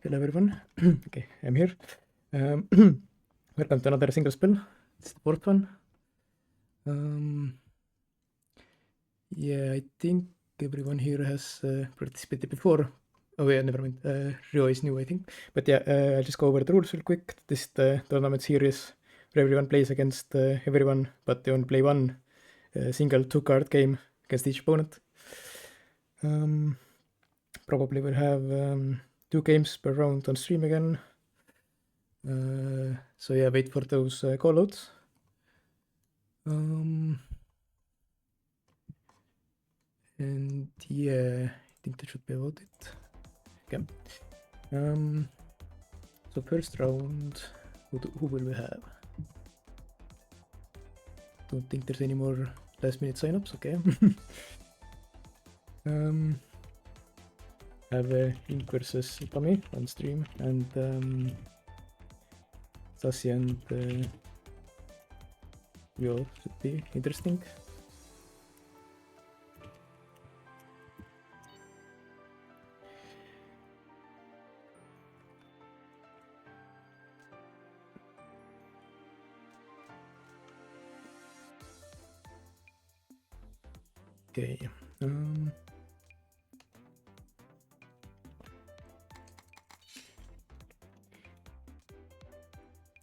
Hello everyone. Okay, I'm here. Um, Welcome to another single spell. It's the fourth one. Yeah, I think everyone here has participated before. Oh yeah, never mind. Rio is new, I think. But yeah, I'll just go over the rules real quick. This is the tournament series where everyone plays against everyone, but they only play one single 2-card game against each opponent. Probably we'll have 2 games per round on stream again. So yeah, wait for those callouts. And yeah, I think that should be about it. Okay. So first round, who will we have? Don't think there's any more last minute signups. Okay. Have Ink versus Tommy on stream, and Sassy and Yo should be interesting. Okay.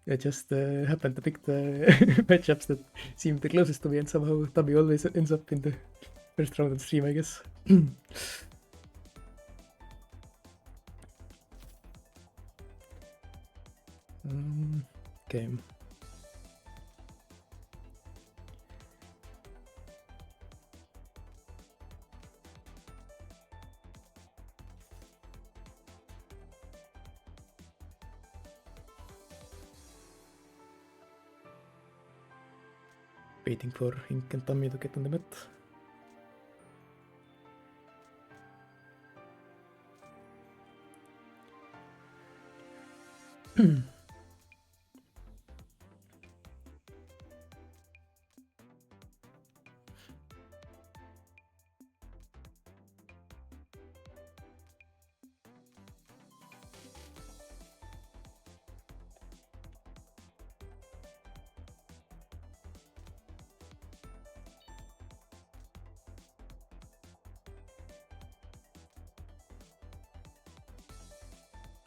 I just happened to pick the matchups that seem the closest to me, and somehow Tommy always ends up in the first round of the stream, I guess. Okay. Waiting for Ink and Tommy to get on the mat.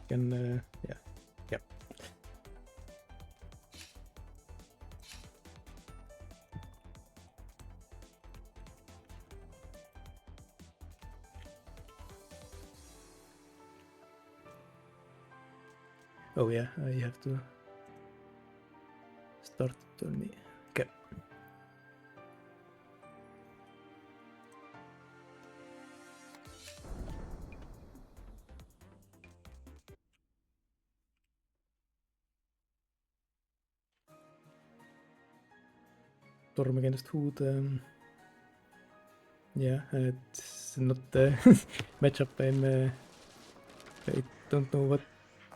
Can yeah. Oh yeah, I have to start the tourney. Okay. Storm against Hood. Yeah, it's not the matchup I don't know what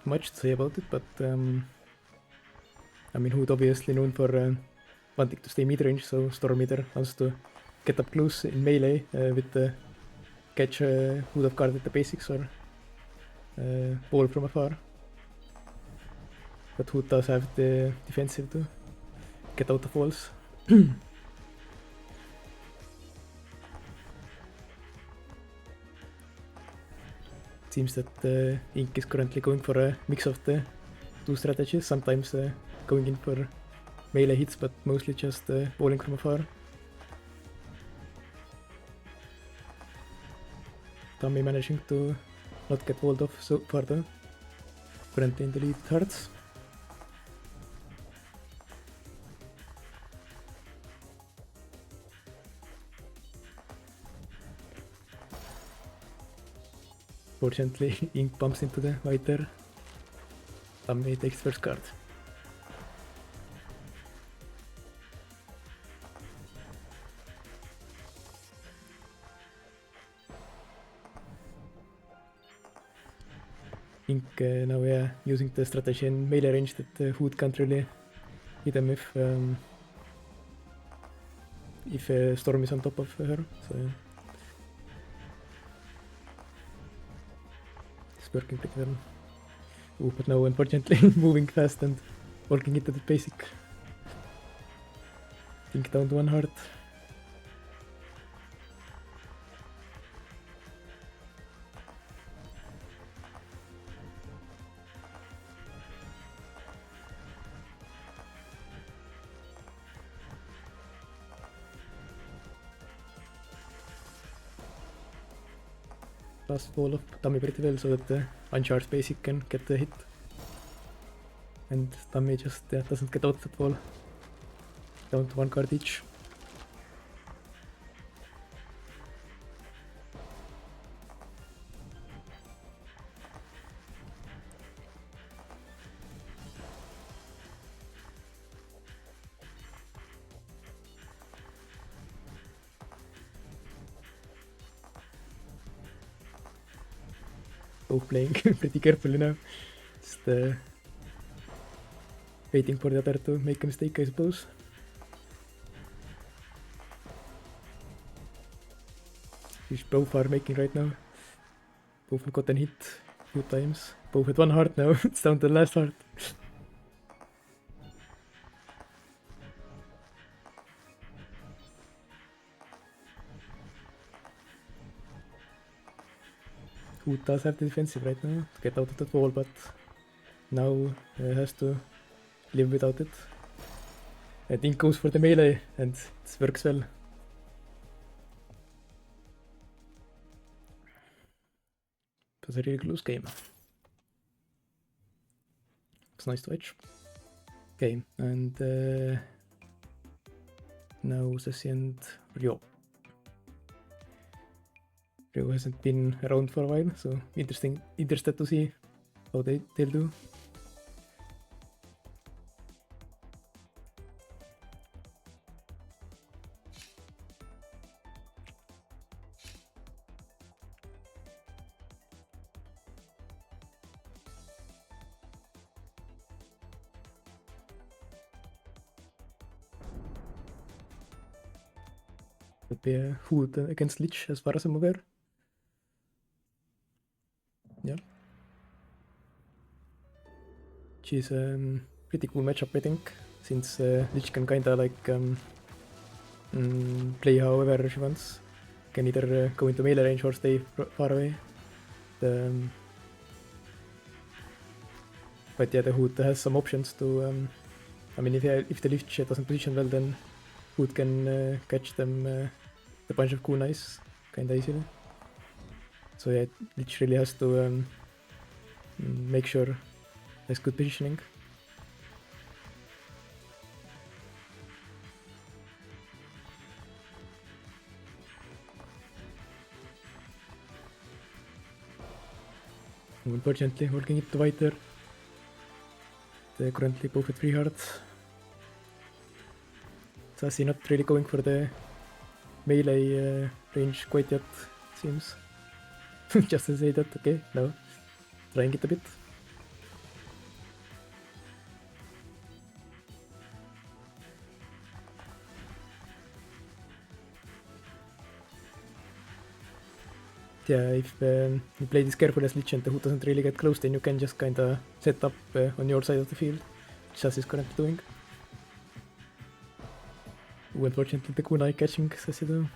much to say about it, but I mean, Hood obviously known for wanting to stay mid-range, so Storm either wants to get up close in melee with the catch Hood off guard at the basics, or ball from afar. But Hood does have the defensive to get out of walls. Seems that Ink is currently going for a mix of the 2 strategies, sometimes going in for melee hits, but mostly just bowling from afar. Tommy managing to not get walled off so far though. Currently in the lead hearts. Fortunately, Ink bumps into the white there. Tommy takes first card. Ink now using the strategy in melee range that Hood can't really hit him if Storm is on top of her. So yeah. It's working pretty well. Oh, but now unfortunately moving fast and walking into the basic. Think down to 1 heart. Last fall of Dummy pretty well so that the uncharged basic can get the hit. And Dummy just doesn't get out that fall. Down to 1 card each. Both playing pretty carefully now. Just waiting for the other to make a mistake, I suppose. Which both are making right now. Both have gotten hit a few times. Both at 1 heart now. It's down to the last heart. Who does have the defensive right now to get out of that wall, but now has to live without it. I think goes for the melee and it works well. It was a really close game. It's nice to watch. Okay, and now Sassy and Ryo. Ryo hasn't been around for a while, so interested to see how they'll do. Would be a hood against Lich as far as I'm aware. Yeah. Which is a pretty cool matchup, I think, since Lich can kinda like play however she wants. Can either go into melee range or stay far away. But yeah, the Hood has some options to. I mean, if the Lich doesn't position well, then Hood can catch them a bunch of kunais kinda easily. So yeah, Lich really has to make sure there's good positioning. Unfortunately, working it white there. They're currently both at 3 hearts. Sassy not really going for the melee range quite yet, seems. Just to say that, okay, no. Trying it a bit. Yeah, if you play this carefully as Lich and the Hood doesn't really get close, then you can just kinda set up on your side of the field, which Sassy is currently doing. Ooh, unfortunately the kunai catching Sassy though.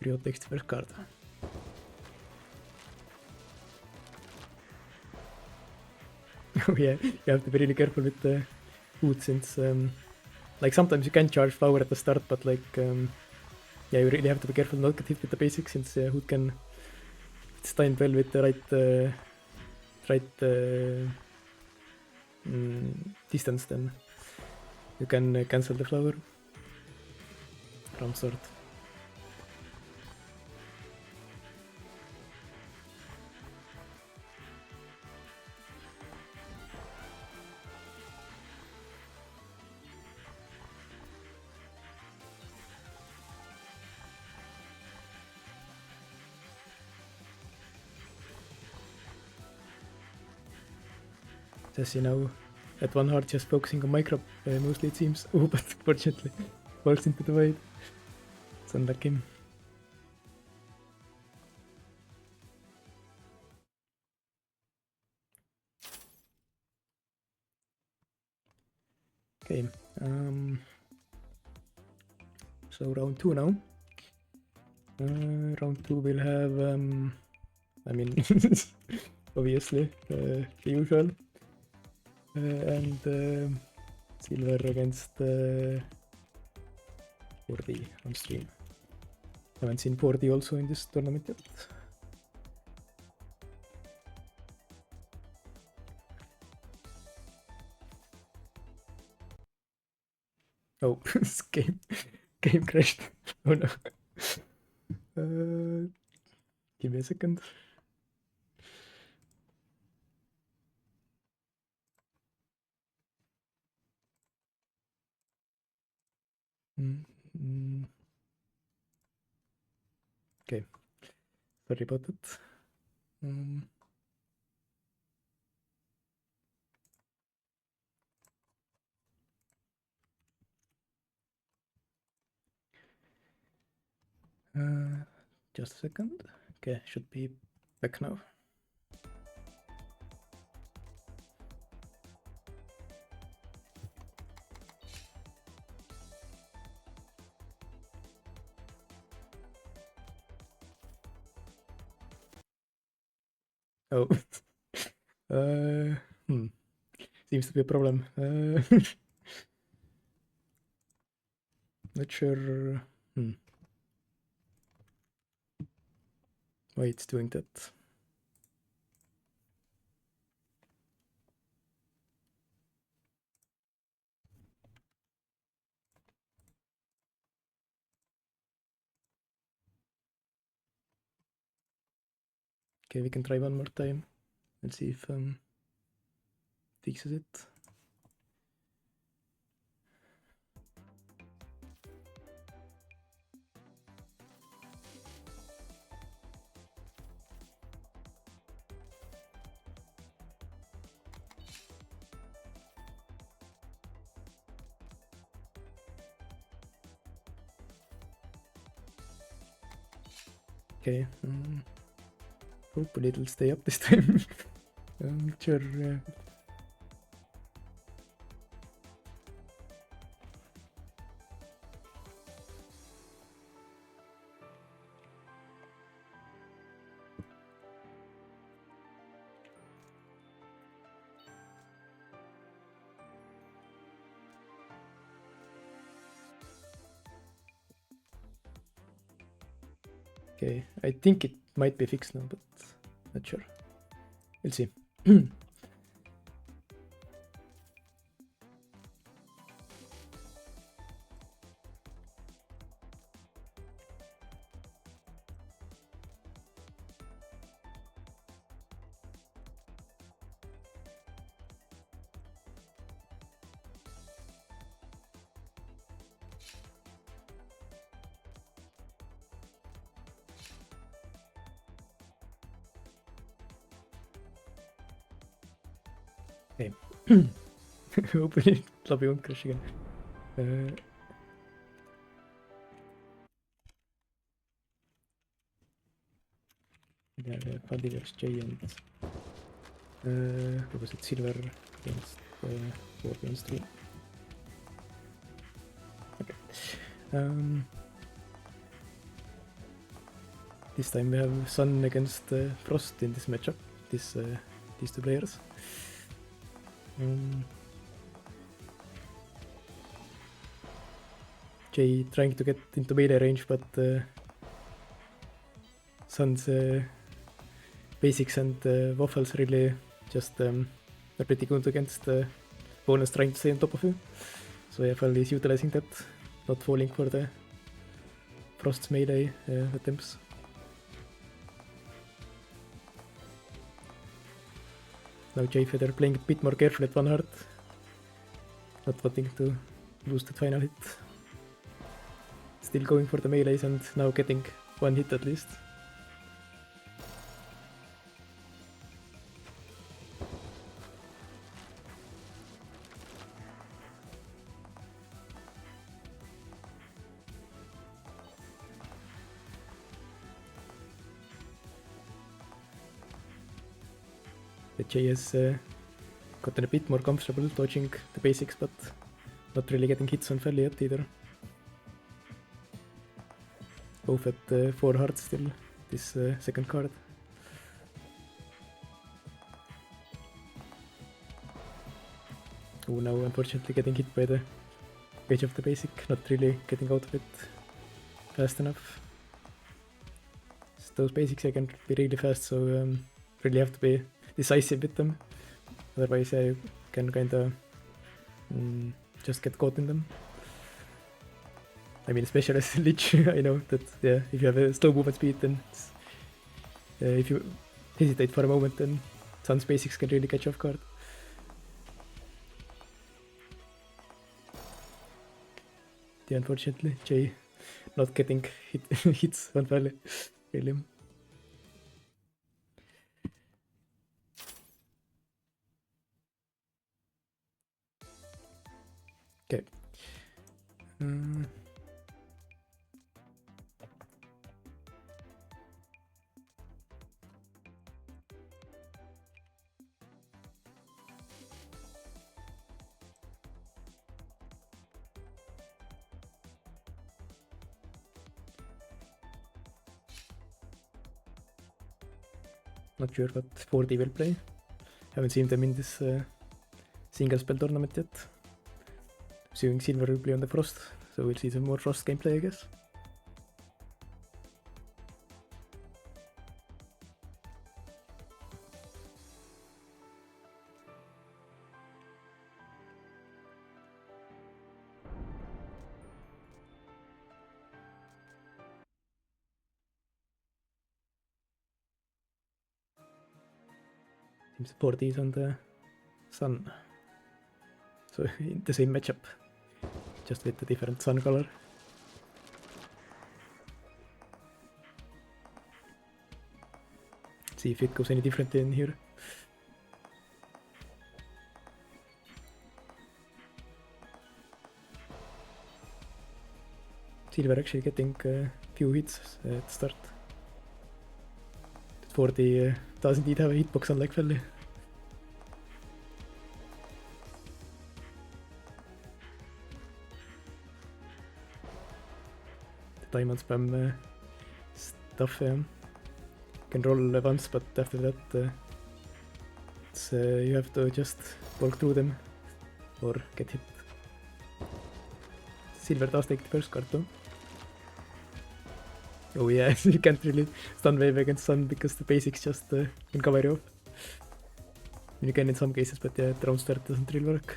Ryo takes the first card. Oh yeah, you have to be really careful with the Hood since like sometimes you can charge flower at the start, but like yeah, you really have to be careful not to get hit with the basics since Hood can, if it's timed well with the right distance, then you can cancel the flower. Round start. sassy now at 1 heart, just focusing on micro mostly it seems. Oh, but fortunately falls into the void. It's unlucky. Okay, so round 2 now. Round 2 will have, I mean, obviously, the usual. And silver against 4D on stream. Haven't seen 4D also in this tournament yet. Oh, this game crashed. Oh no. Give me a second. Okay, sorry about that. Just a second. Okay, should be back now. Oh. Seems to be a problem. Not sure why it's doing that. Okay, we can try one more time and see if fixes it. Okay, hopefully it'll stay up this time. I'm not sure. Okay, I think it might be fixed now, but not sure. We'll see. Okay. Hopefully lobby won't crash again. Yeah, Fally versus Giant. What was it? Silver against 4 against 3. Okay. This time we have Sun against Frost in this matchup. These two players. Jay trying to get into melee range, but Sun's basics and waffles really just are pretty good against opponents trying to stay on top of you. So yeah, Fally is utilizing that, not falling for the Frost's melee attempts. Now Jay Feather playing a bit more careful at 1 heart, not wanting to lose that final hit. Still going for the melees and now getting 1 hit at least. the J has gotten a bit more comfortable dodging the basics, but not really getting hits on Fally yet either. Both at 4 hearts still, this second card. Oh, now unfortunately getting hit by the page of the basic, not really getting out of it fast enough. So those basics can be really fast, so really have to be decisive with them. Otherwise I can kinda just get caught in them. I mean, especially as Lich, I know that, yeah, if you have a slow movement speed, then if you hesitate for a moment, then Sun's basics can really catch you off guard. Yeah, unfortunately, Jay not getting hits on Fally, really. Okay. Not sure what 4D will play. Haven't seen them in this single spell tournament yet. Assuming Silver will play on the Frost, so we'll see some more Frost gameplay, I guess. Seems 4D is on the Sun. So in the same matchup, just with a different Sun color. See if it goes any different in here. Silver actually getting a few hits at the start. 4D does indeed have a hitbox unlike Fally. The diamond spam stuff can roll once, but after that it's, you have to just walk through them or get hit. Silver does take the first card though. Oh yeah, you can't really stun wave against Sun because the basics just can cover you off. You can in some cases, but yeah, the round start doesn't really work.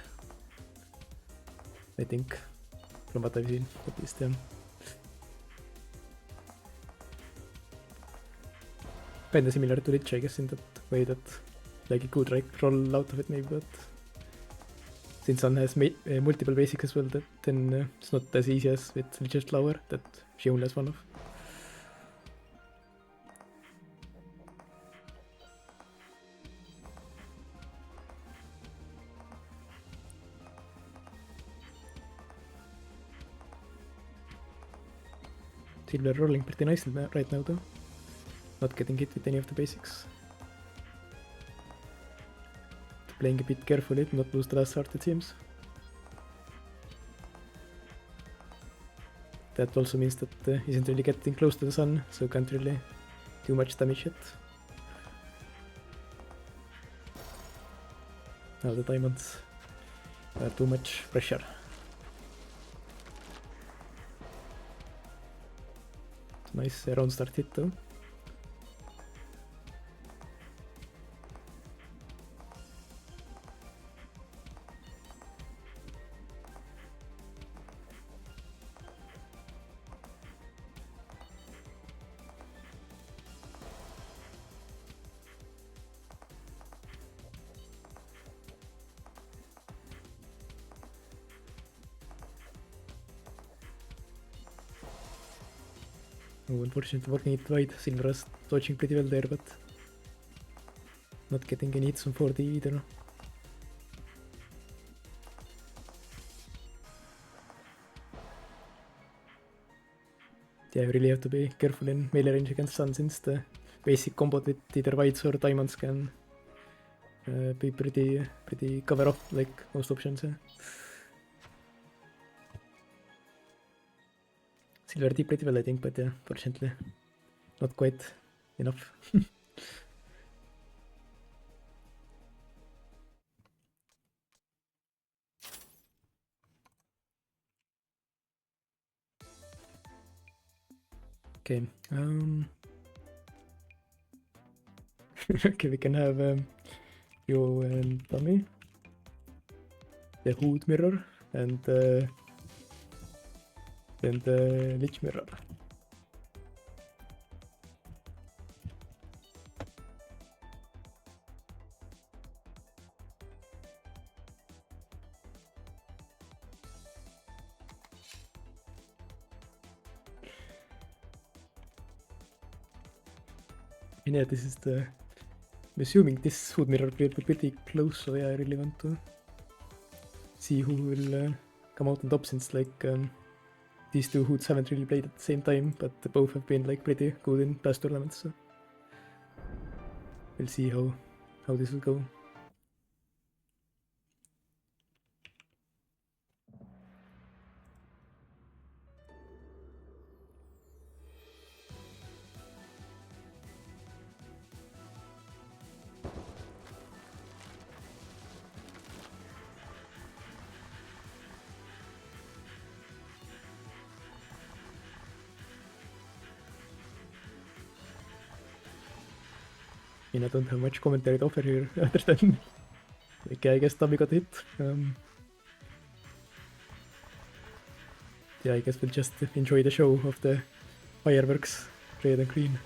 I think, from what I've seen, at least. Kinda similar to Lich, I guess, in that way that like you could roll out of it maybe, but since Sun has multiple basics as well, then it's not as easy as with Lich's flower that she only has one of. Silver rolling pretty nicely right now though, not getting hit with any of the basics. Playing a bit carefully to not lose the last heart, it seems. That also means that he isn't really getting close to the Sun, so can't really do much damage yet. Now the diamonds are too much pressure. Nice round start hit though. Oh, unfortunately walking it wide. Silver was dodging pretty well there, but not getting any hits on 4D either. Yeah, you really have to be careful in melee range against Sun, since the basic combo with either whites or diamonds can be pretty cover up like most options. Silver did pretty well, I think, but yeah, fortunately not quite enough. Okay, okay, we can have Yo and Tommy, the Hood mirror, and then the Lich mirror. And yeah, this is the... I'm assuming this Hood mirror will be pretty close, so yeah, I really want to see who will come out on top, since like these two Hoods haven't really played at the same time, but both have been like pretty good in past tournaments, so we'll see how this will go. I don't have much commentary to offer here other than like, I guess Tommy got hit. Yeah, I guess we'll just enjoy the show of the fireworks, red and green.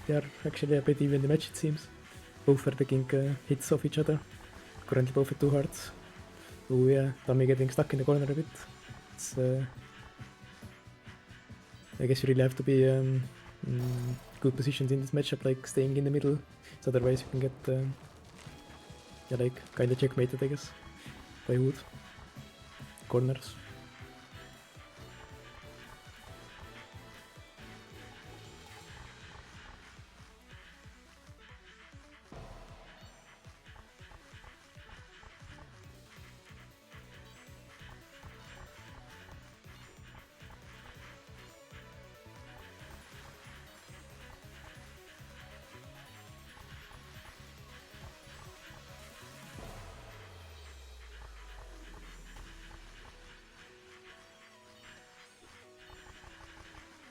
They are actually a bit even the match, it seems. Both are taking hits off each other. Currently both at 2 hearts. Oh yeah, Tommy getting stuck in the corner a bit. It's I guess you really have to be good positions in this matchup, like staying in the middle, so otherwise you can get yeah, like kinda checkmated, I guess, by Wood. Corners.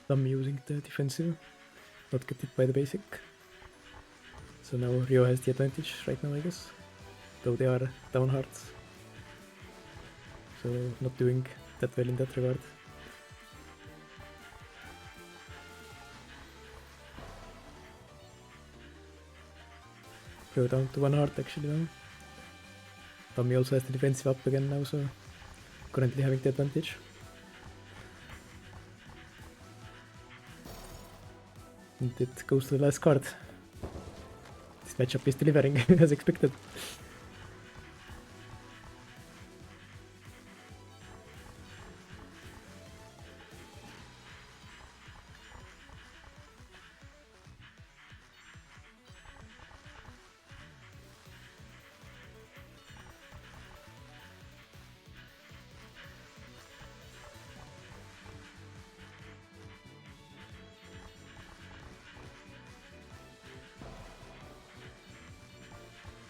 I'm using the defensive, not get hit by the basic. So now Rio has the advantage right now, I guess. Though they are down hearts. So not doing that well in that regard. Go down to 1 heart actually now. Tommy also has the defensive up again now, so currently having the advantage. And it goes to the last card. This matchup is delivering as expected.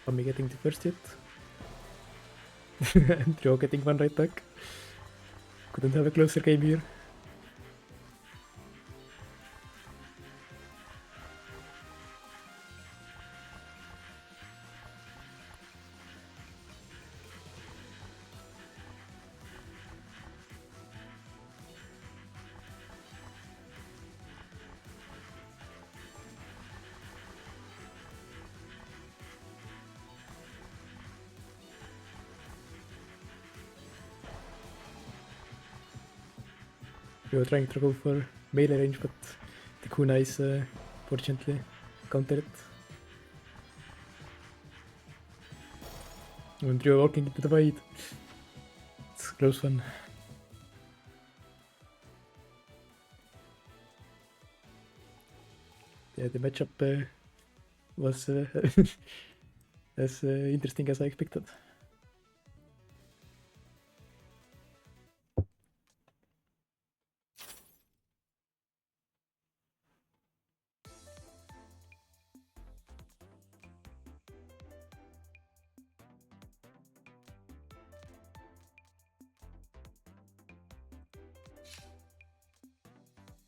Tommy getting the first hit. And Rio getting 1 right back. Couldn't have a closer game here. We were trying to go for melee range, but the kunais fortunately countered it. And we were walking into the void. It's close one. Yeah, the matchup was as interesting as I expected.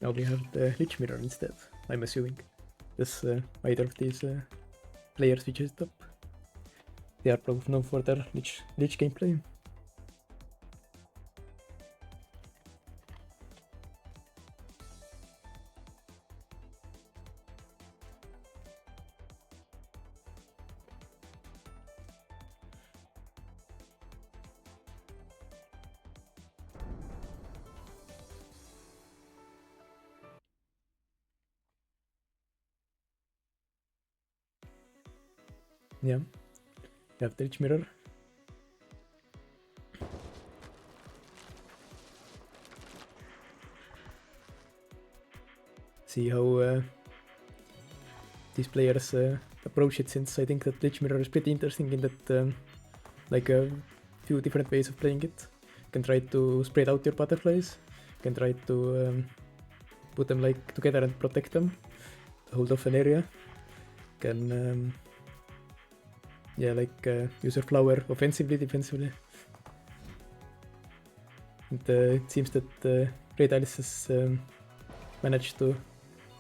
Now we have the Lich mirror instead, I'm assuming. This either of these players we chose up. They are both known for their Lich gameplay. Yeah, you have the Lich mirror. See how these players approach it, since I think that Lich mirror is pretty interesting in that like a few different ways of playing it. You can try to spread out your butterflies, you can try to put them like together and protect them, to hold off an area. You can yeah, like use your flower offensively, defensively. And it seems that RedAlice has managed to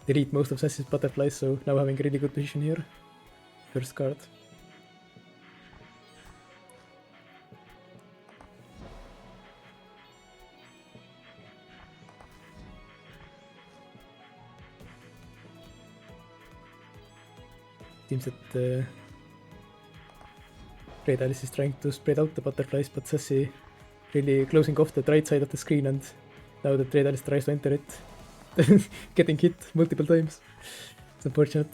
delete most of Sassy's butterflies, so now having a really good position here. First card. Seems that RedAlice is trying to spread out the butterflies, but Sassy really closing off the right side of the screen, and now that RedAlice tries to enter it, getting hit multiple times. It's unfortunate.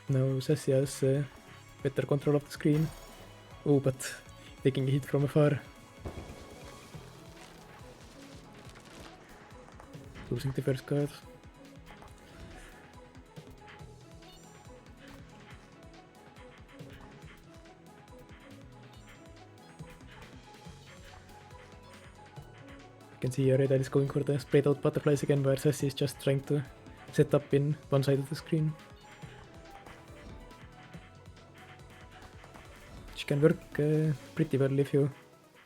Now Sassy has better control of the screen. Oh, but taking a hit from afar. Losing the first card. You can see here RedAlice is going for the spread out butterflies again, where Sassy is just trying to set up in one side of the screen. Which can work pretty well if you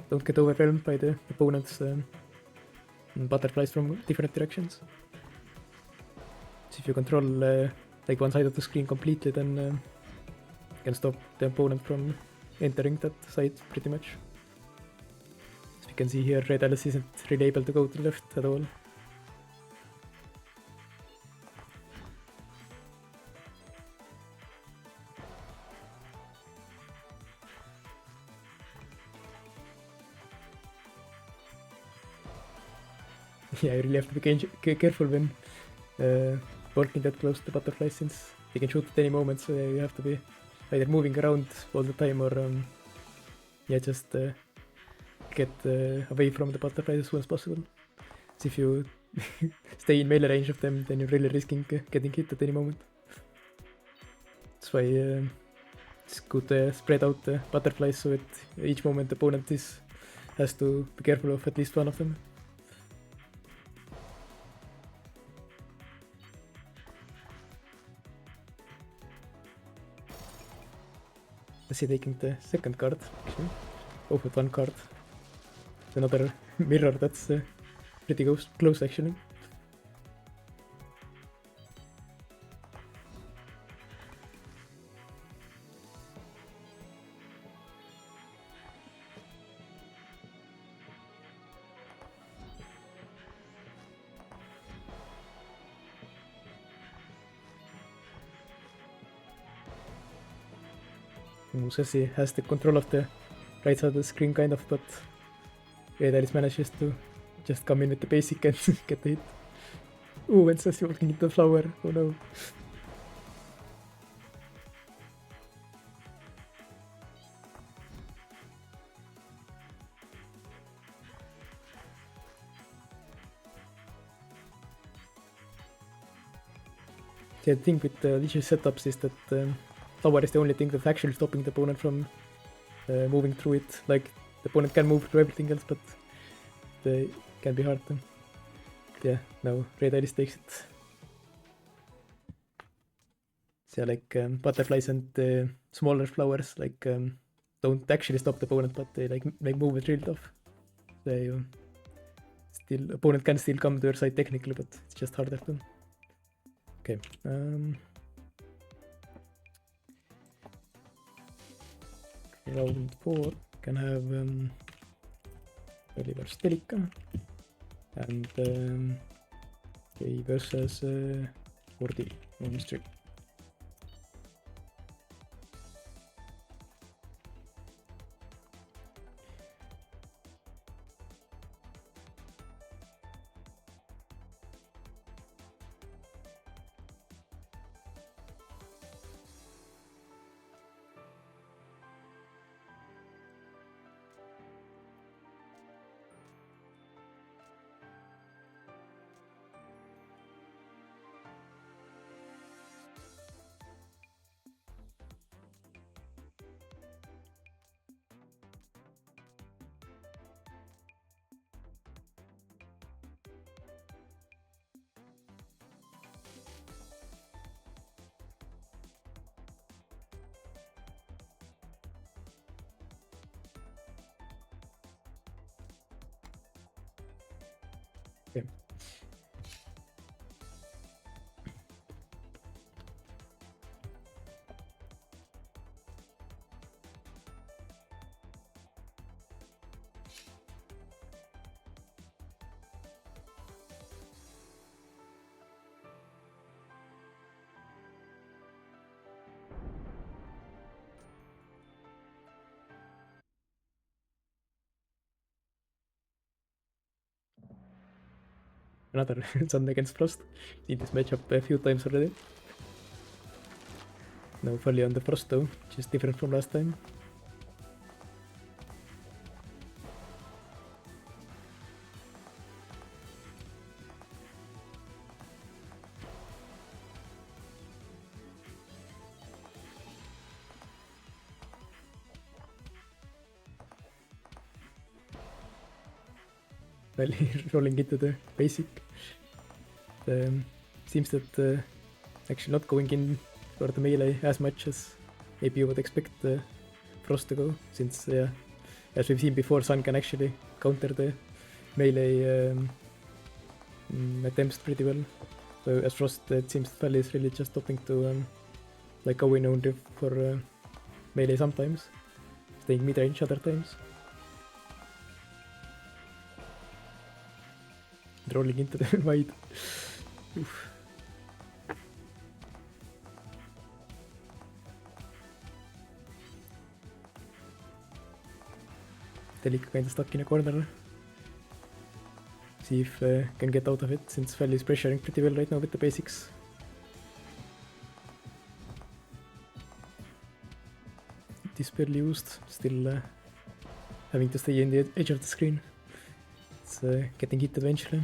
don't get overwhelmed by the opponent's butterflies from different directions. So if you control like one side of the screen completely, then you can stop the opponent from entering that side pretty much. As we can see here, RedAlice isn't really able to go to the left at all. Yeah, you really have to be careful when walking that close to the butterflies, since they can shoot at any moment, so you have to be either moving around all the time or yeah, just get away from the butterflies as soon as possible. So if you stay in melee range of them, then you're really risking getting hit at any moment. That's why it's good to spread out the butterflies, so at each moment the opponent has to be careful of at least one of them. I see taking the second card, actually. Oh, with one card. Another mirror, that's pretty close actually. Sassy has the control of the right side of the screen kind of, but RedAlice manages to just come in with the basic and get the hit. Ooh, and Sassy walking into the flower, oh no. The thing with the Lich's setups is that flower is the only thing that's actually stopping the opponent from moving through it. Like, the opponent can move through everything else, but they can be hard to... Yeah, no, RedAlice takes it. So like butterflies and smaller flowers like don't actually stop the opponent, but they like make move it real tough. So still opponent can still come to your side technically, but it's just harder to. Okay. Round 4 can have Fally versus Telika and versus 40 on stream. Okay. Another Sun against Frost. Seen this matchup a few times already. No Fally on the Frost though, which is different from last time. Fally rolling into the basic. Seems that actually not going in for the melee as much as maybe you would expect Frost to go, since as we've seen before, Sun can actually counter the melee attempts pretty well. So as Frost, it seems Fally is really just stopping to like go in only for melee sometimes, staying mid-range other times. Rolling into the wide. Oof. Telika kinda stuck in a corner. See if can get out of it, since Fally is pressuring pretty well right now with the basics. It is barely used, still having to stay in the edge of the screen. It's getting hit eventually.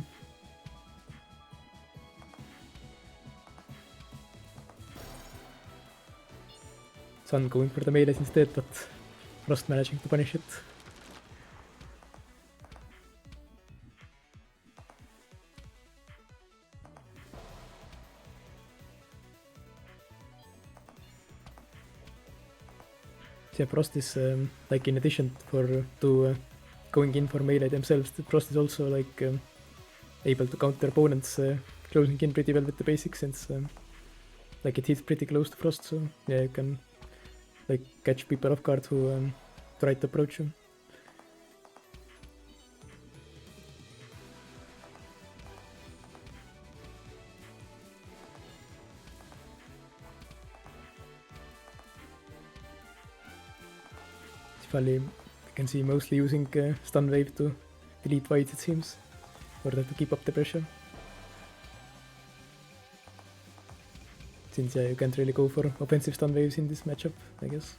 Sun going for the melee instead, but Frost managing to punish it. Yeah, Frost is like in addition to going in for melee themselves, Frost is also like able to counter opponents closing in pretty well with the basics, since like it hits pretty close to Frost, so yeah, you can like catch people off guard who try to approach him. Fally, I can see mostly using stun wave to delete whites, it seems, or to keep up the pressure. Since yeah, you can't really go for offensive stun waves in this matchup, I guess.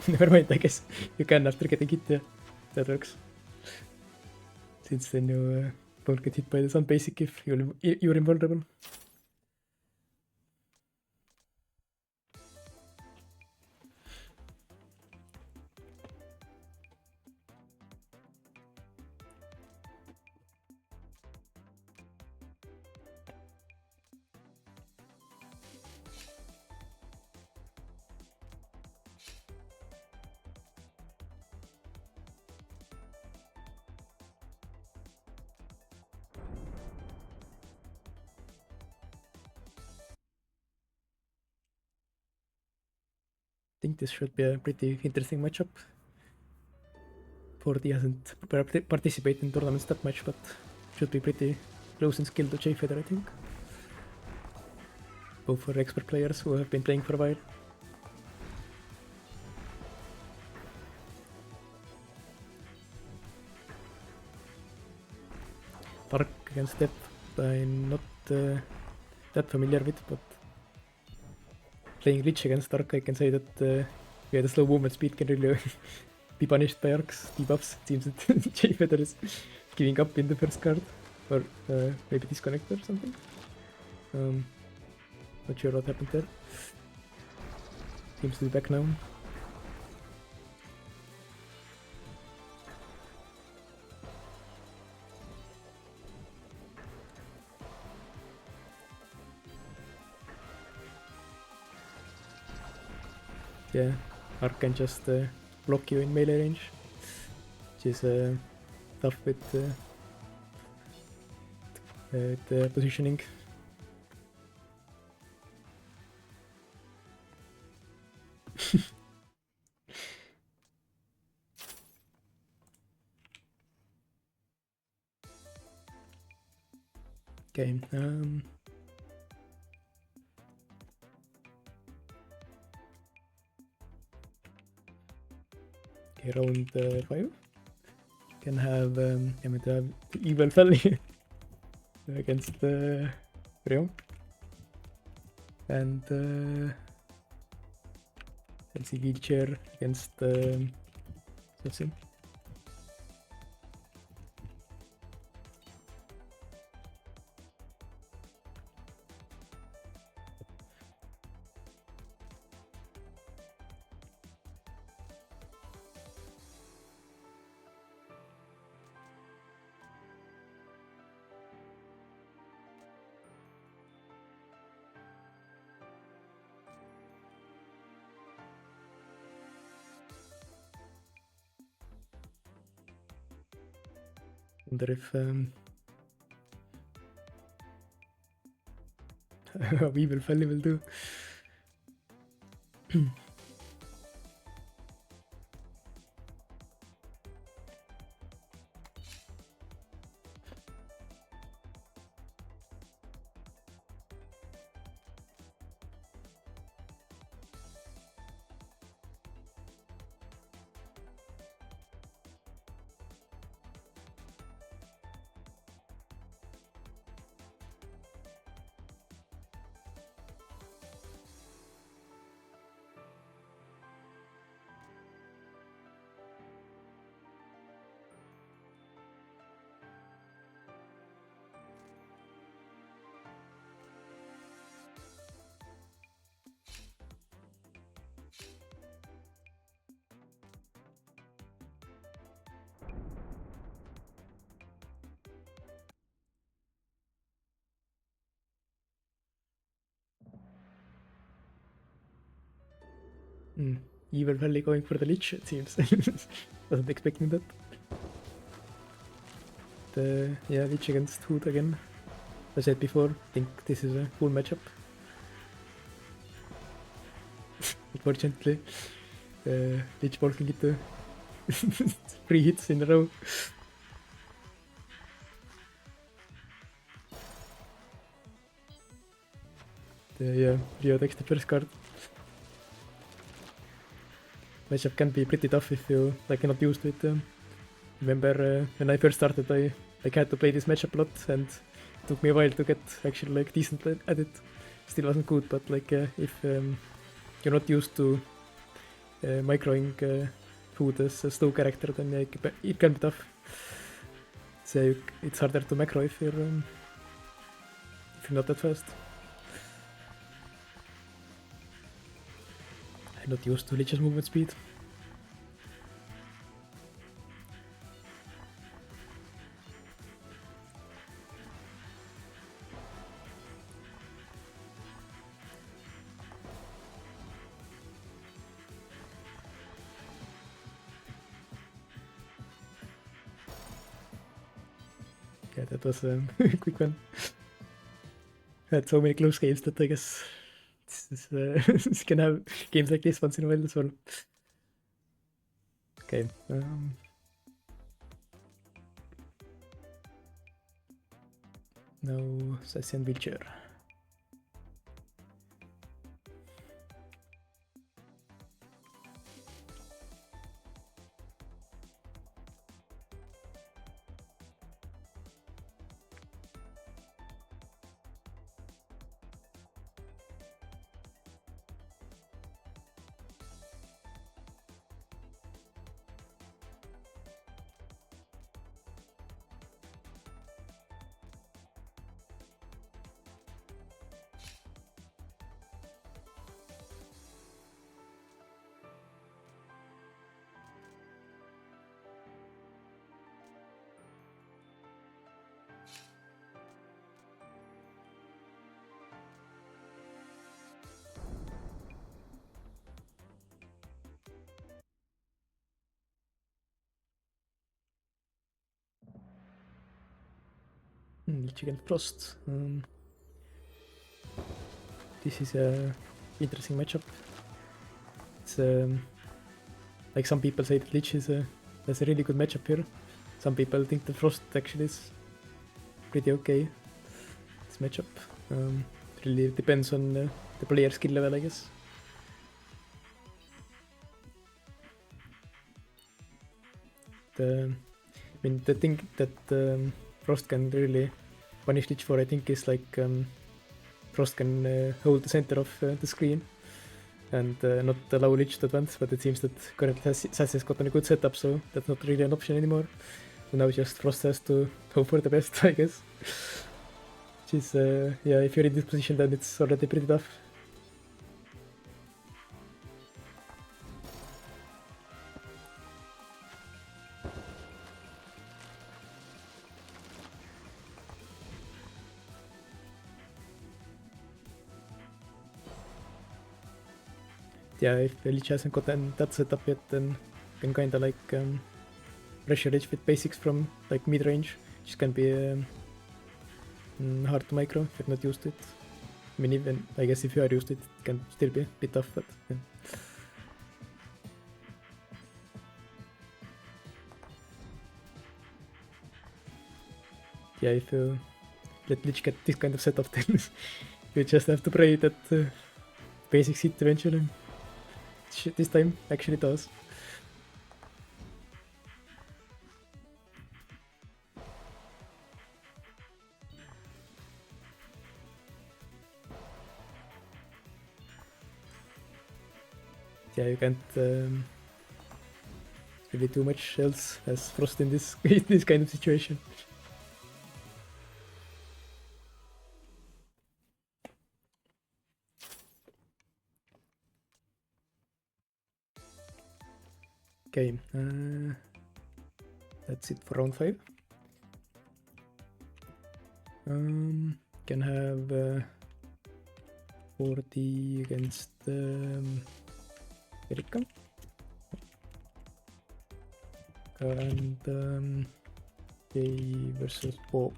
Never mind, I guess you can after getting hit, yeah, that works. Since then you don't get hit by the sun basic if you're invulnerable. I think this should be a pretty interesting matchup. 40 hasn't participated in tournaments that much, but should be pretty close in skill to J Feather, I think. Both for expert players who have been playing for a while. Dark against Depth, I'm not that familiar with, but playing Lich against Dark, I can say that yeah, the slow movement speed can really be punished by Ark's debuffs. It seems that J Feather is giving up in the first card, or maybe disconnect or something. Not sure what happened there. Seems to be back now. Yeah, Ark can just block you in melee range, which is tough with the positioning. Okay, okay, round 5. Can have I'm going to have the evil Fally against Wyrm, and let's see, wheelchair against sassy. Wonder if evil Fally will do. Evil Fally going for the Lich, it seems. Wasn't expecting that. Yeah, Lich against Hood again. As I said before, I think this is a cool matchup. Unfortunately, Lich ball can get the 3 hits in a row. yeah, Rio takes the first card. Matchup can be pretty tough if you like not used to it. Remember when I first started, I like had to play this matchup a lot, and it took me a while to get actually like decent at it. Still wasn't good, but like if you're not used to microing food as a slow character, then yeah, it can be tough. So it's harder to macro if you're not that fast. I'm not used to Lich's movement speed. Yeah, that was a quick one. Had so many close games that I guess this can have games like this once in a while as well. Okay. Now sassy and wheelchair. Lich against Frost. This is a interesting matchup. It's like some people say that Lich has a really good matchup here. Some people think the Frost actually is pretty okay. This matchup really depends on the player skill level, I guess. I mean, the thing that Frost can really punish Lich for, I think, is like Frost can hold the center of the screen and not allow Lich to advance, but it seems that currently Sassy has gotten a good setup, so that's not really an option anymore. So now just Frost has to hope for the best, I guess. Which is, yeah, if you're in this position, then it's already pretty tough. Yeah, if Lich hasn't gotten that setup yet, then you can kinda like pressure Lich with basics from like mid-range, which can be hard to micro if you're not used to it. I mean, even I guess if you are used to it, it can still be a bit tough, but yeah. Yeah, if you let Lich get this kind of setup, then you just have to pray that basics hit eventually. This time actually does. Yeah, you can't really do much else as Frost in this this kind of situation. Okay, that's it for round 5. Can have 40 against Telika. And Jay versus Bob.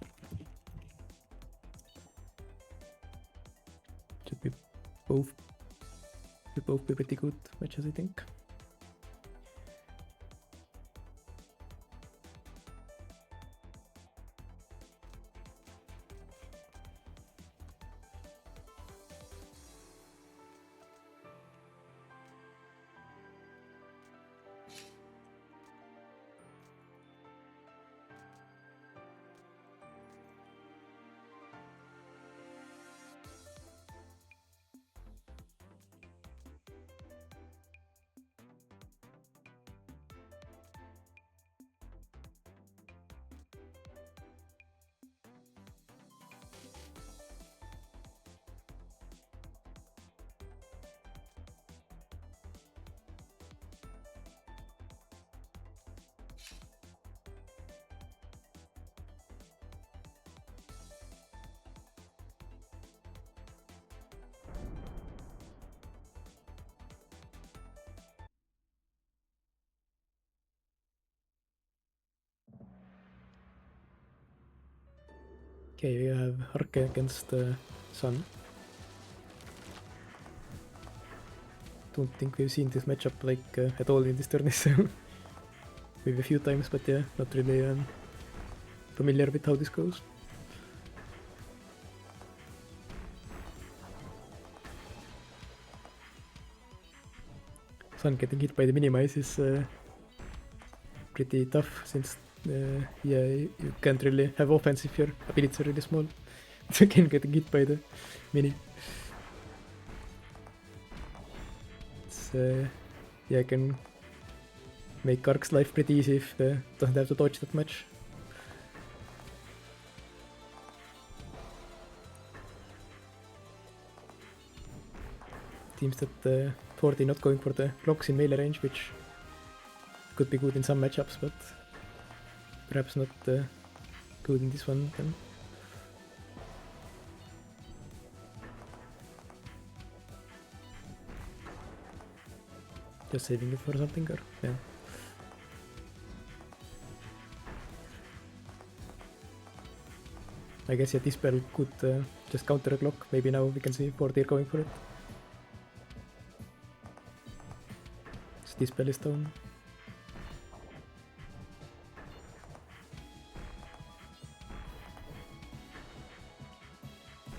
Should be both be pretty good matches, I think. Okay, we have Arke against Sun. Don't think we've seen this matchup like at all in this tournament. Maybe a few times, but yeah, not really familiar with how this goes. Sun getting hit by the minimize is pretty tough since yeah, you can't really have offense if your abilities are really small. Again, getting hit by the mini. It's yeah, I can make Ark's life pretty easy if doesn't have to dodge that much. Seems that 40 not going for the blocks in melee range, which could be good in some matchups, but perhaps not good in this one then. Just saving it for something, or yeah. I guess yeah, this spell could just counter a clock. Maybe now we can see 40 going for it. So this spell is down.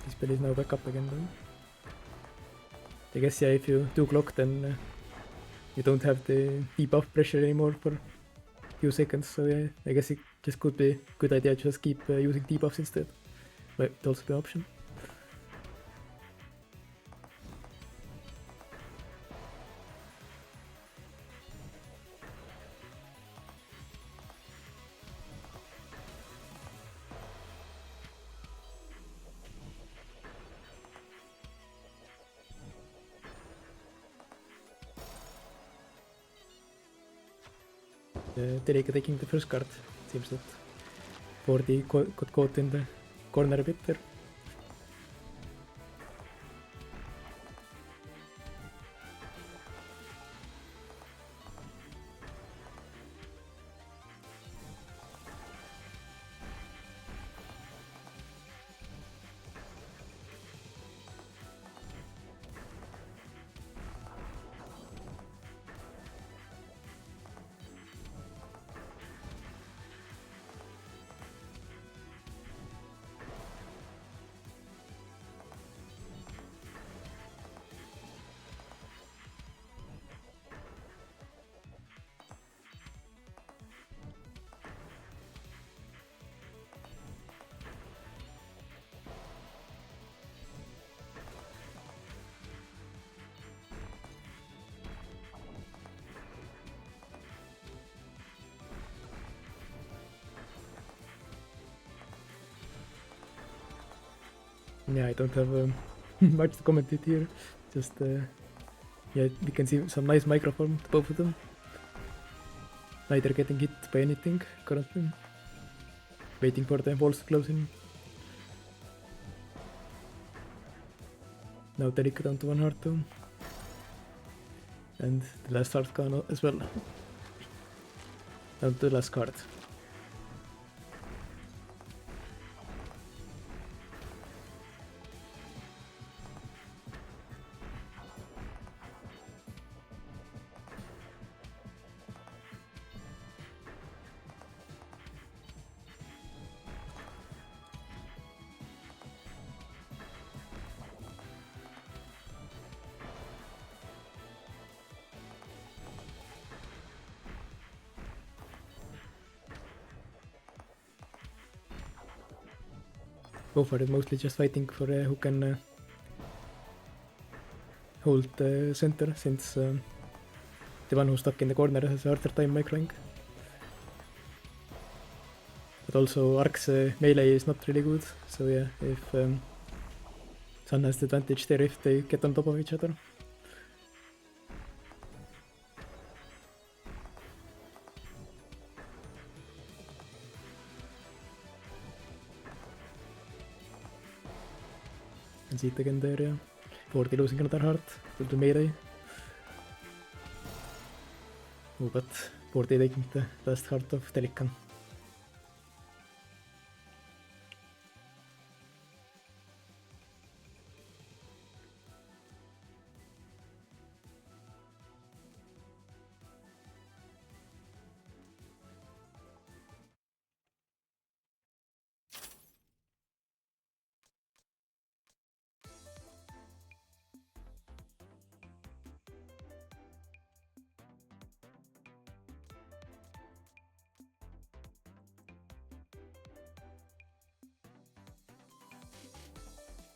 This spell is now back up again though. I guess yeah, if you do clock then you don't have the debuff pressure anymore for a few seconds, so yeah, I guess it just could be a good idea to just keep using debuffs instead. Might also be an option. Telika taking the first card. Seems that 40 got caught in the corner a bit there. Yeah, I don't have much to comment it here. Just yeah, we can see some nice microform to both of them. Neither getting hit by anything currently. Waiting for the walls to close in. Now Telika down to 1 heart though. And the last heart gone as well. Down to the last card. So far, it's mostly just fighting for who can hold the center, since the one who's stuck in the corner has a harder time microing. But also Ark's melee is not really good, so yeah, if Sun has the advantage there if they get on top of each other. Can see it again there, yeah. 40 losing another heart to the melee. Oh, but 40 taking the last heart of Telika.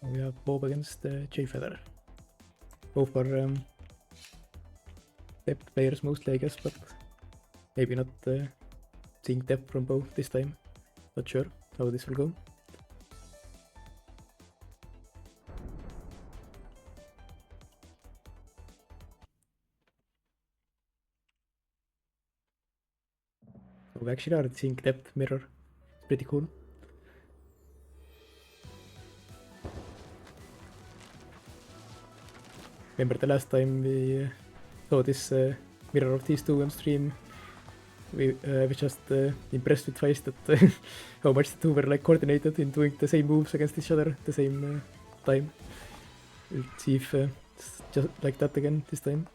We have Bob against J-Feather. Both are depth players mostly, I guess, but maybe not seeing depth from both this time. Not sure how this will go. So we actually are seeing depth mirror. It's pretty cool. Remember the last time we saw this mirror of these two on stream? We were just impressed with twice that how much the two were like coordinated in doing the same moves against each other at the same time. We'll see if it's just like that again this time.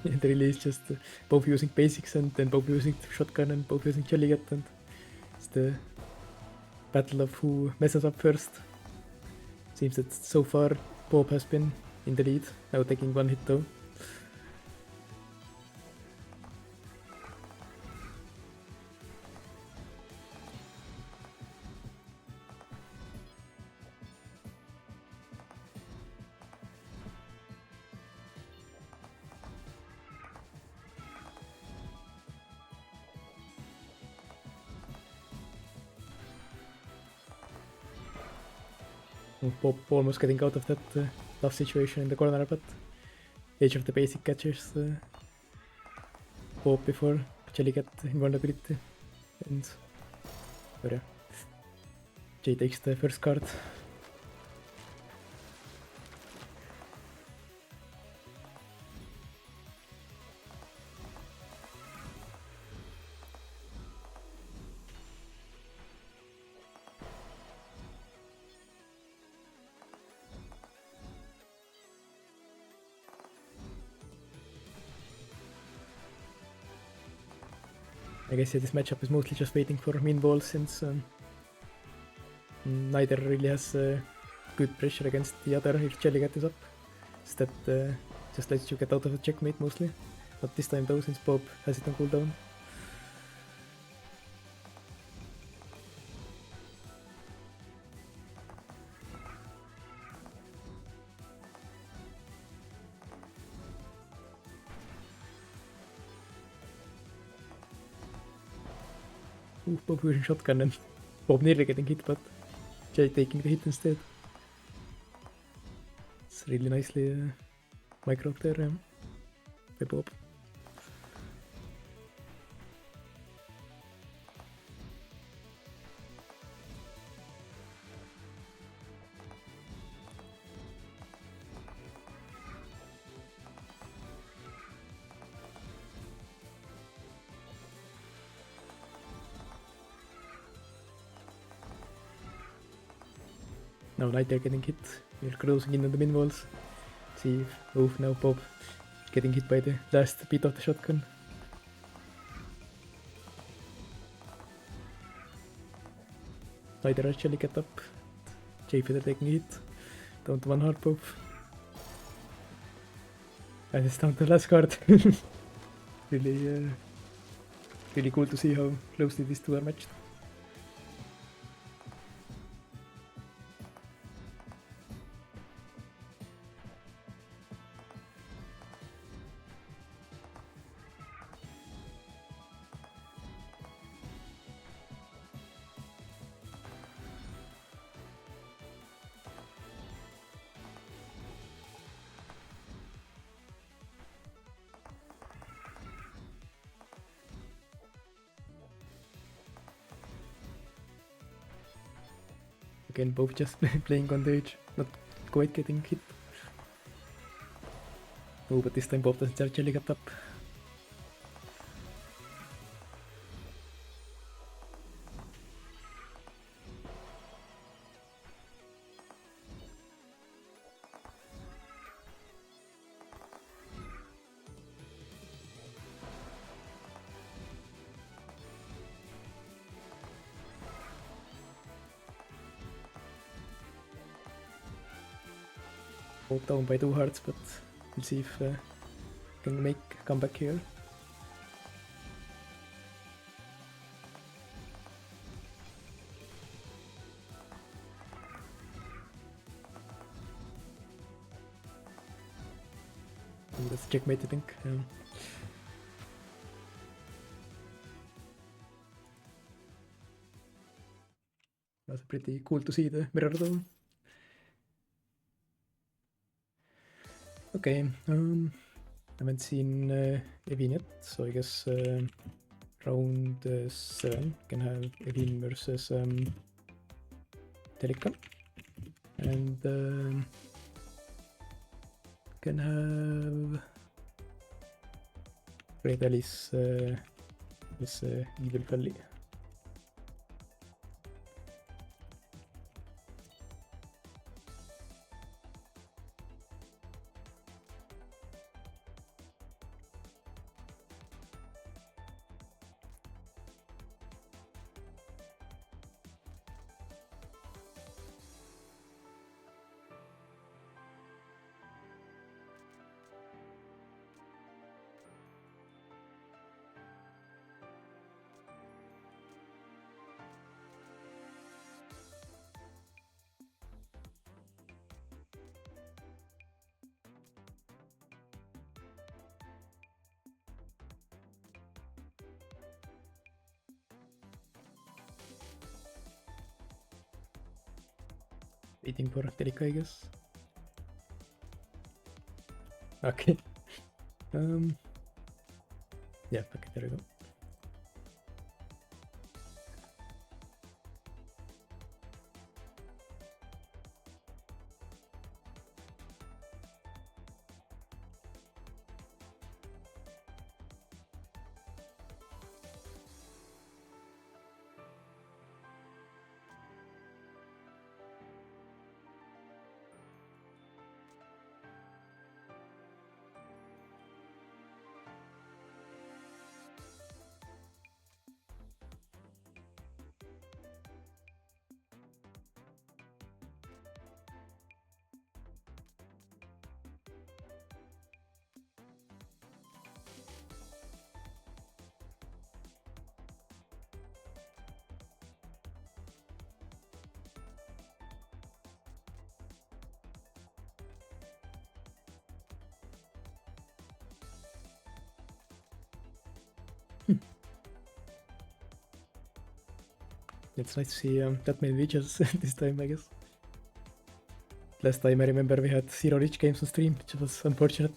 It really is just both using basics and then both using shotgun and both using Jellycat, and it's the battle of who messes up first. Seems that so far Bob has been in the lead, now taking one hit though. Bob almost getting out of that tough situation in the corner, but each of the basic catchers Bob before Jellycat invulnerability, and yeah, Jay takes the first card. I guess yeah, this matchup is mostly just waiting for mean balls, since neither really has good pressure against the other if Jellycat is up. So that just lets you get out of a checkmate mostly. Not this time though, since Bob has it on cooldown. Bob using shotgun and Bob nearly getting hit, but Jay taking the hit instead. It's really nicely micro there by Bob. Now neither getting hit. We're closing in on the min walls. See if now Bob getting hit by the last bit of the shotgun. Neither actually get up. J-Feather taking hit. Down to one heart Bob. And it's down to the last card. Really really cool to see how closely these two are matched. Again, both just playing on the edge, not quite getting hit. Oh, but this time Bob doesn't actually get up. Hope down by 2 hearts, but we'll see if can make comeback here. And that's checkmate, I think. That's pretty cool to see the mirror though. Okay, haven't seen Evin yet, so I guess round 7 can have Evin versus Telika, and can have RedAlice this evil Fally. Waiting for Telika, I guess. Okay. Yeah, okay, there we go. It's nice to see that many Liches this time, I guess. Last time I remember we had 0 Lich games on stream, which was unfortunate.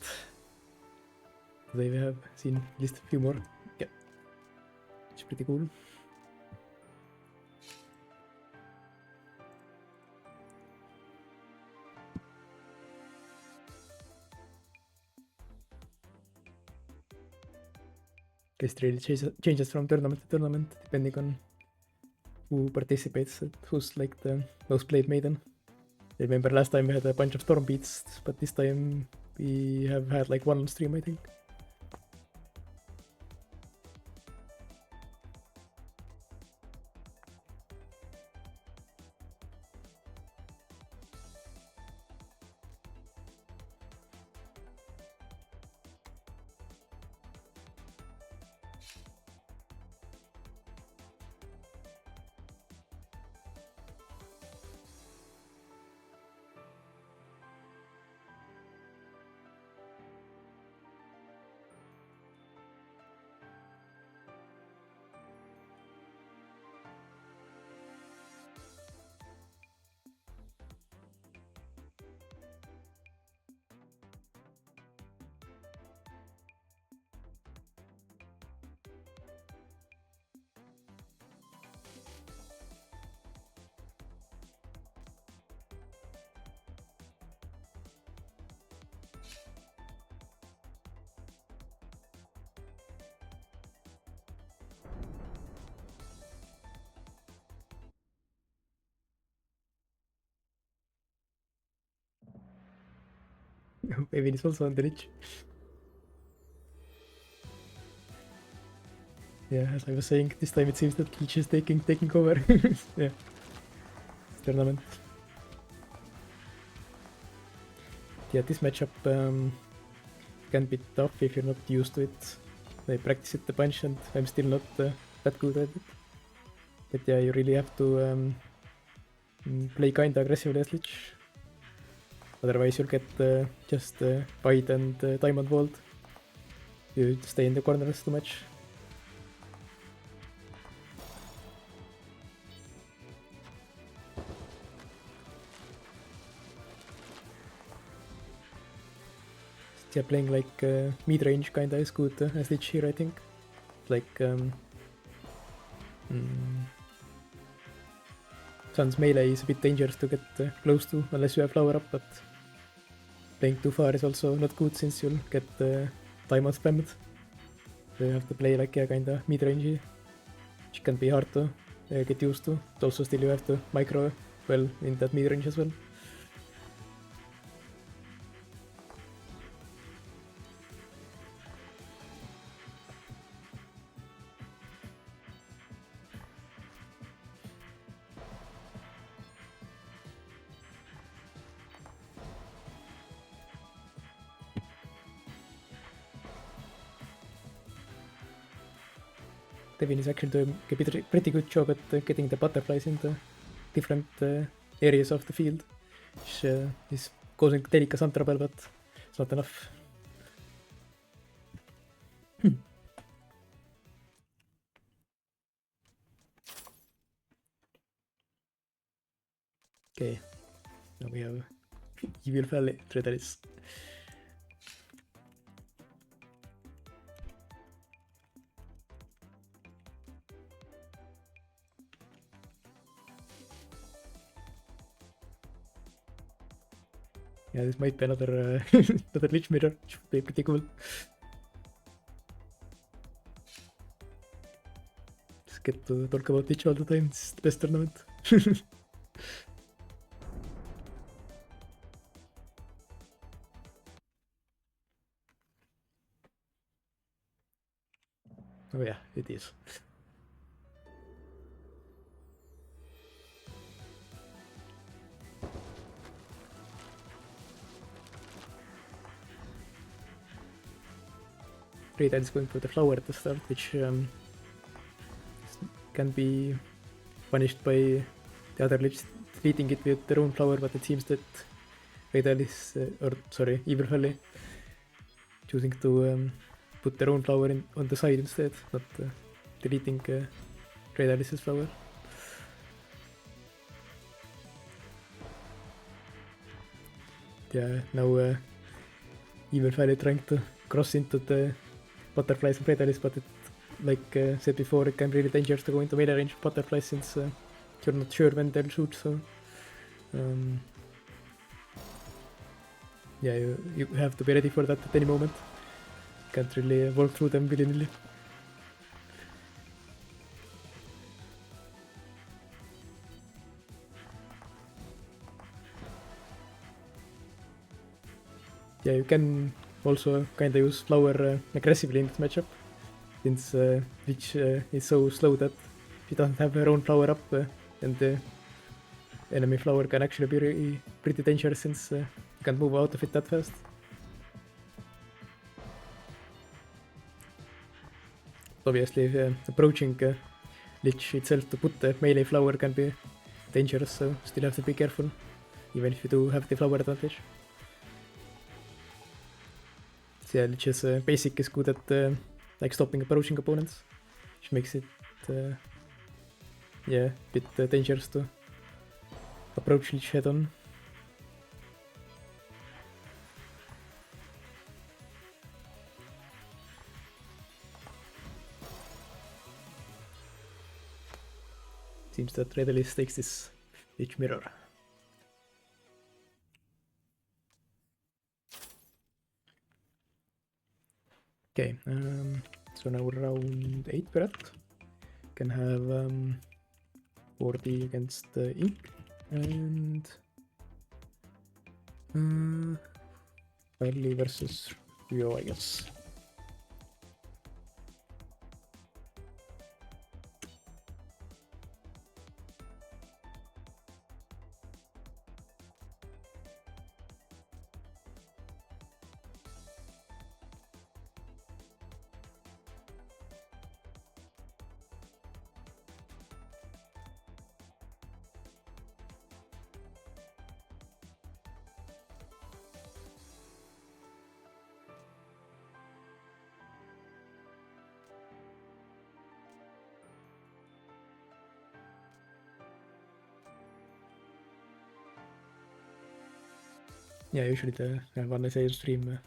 Today we have seen at least a few more. Yeah, it's pretty cool. Guess it really changes from tournament to tournament, depending on who participates, who's like the most played Maiden. I remember last time we had a bunch of Storm beats, but this time we have had like 1 on stream, I think. Maybe it's also on the Lich. Yeah, as I was saying, this time it seems that Lich is taking over. Yeah, this tournament. Yeah, this matchup can be tough if you're not used to it. I practice it a bunch and I'm still not that good at it. But yeah, you really have to play kinda aggressively as Lich. Otherwise you'll get just Bite and Diamond Vault. You stay in the corners too much. Yeah, playing like mid-range kinda is good as Lich here, I think. Like Sun's melee is a bit dangerous to get close to unless you have flower up, but playing too far is also not good since you'll get diamond spammed. So you have to play like kinda mid-range, which can be hard to get used to. But also still you have to micro well in that mid-range as well. Evin is actually doing a pretty good job at getting the butterflies in the different areas of the field, which is causing Telika some trouble, but it's not enough. Okay, now we have Evil Fally, RedAlice. Yeah, this might be another another Lich mirror, which would be pretty cool. Just get to talk about Lich all the time, it's the best tournament. Oh yeah, it is. RedAlice is going for the flower at the start, which can be punished by the other Lich treating it with their own flower, but it seems that RedAlice, or sorry, Evil Fally, choosing to put their own flower on the side instead, not deleting RedAlice's flower. Yeah, now Evil Fally trying to cross into the butterflies of RedAlice, but it, like said before, it can be really dangerous to go into melee range of butterflies since you're not sure when they'll shoot, so yeah, you have to be ready for that at any moment. Can't really walk through them willy-nilly. Yeah, you can also kinda use flower aggressively in this matchup, since Lich is so slow that she doesn't have her own flower up, and the enemy flower can actually be pretty dangerous since you can't move out of it that fast. Obviously, approaching Lich itself to put the melee flower can be dangerous, so still have to be careful, even if you do have the flower advantage. So yeah, Lich's basic is good at like stopping approaching opponents, which makes it yeah, a bit dangerous to approach Lich head on. Seems that RedAlice takes this Lich mirror. Okay, so now round 8 we're at. Can have 40 against Ink and Fally versus Rio, I guess. Yeah, usually the one I say on stream,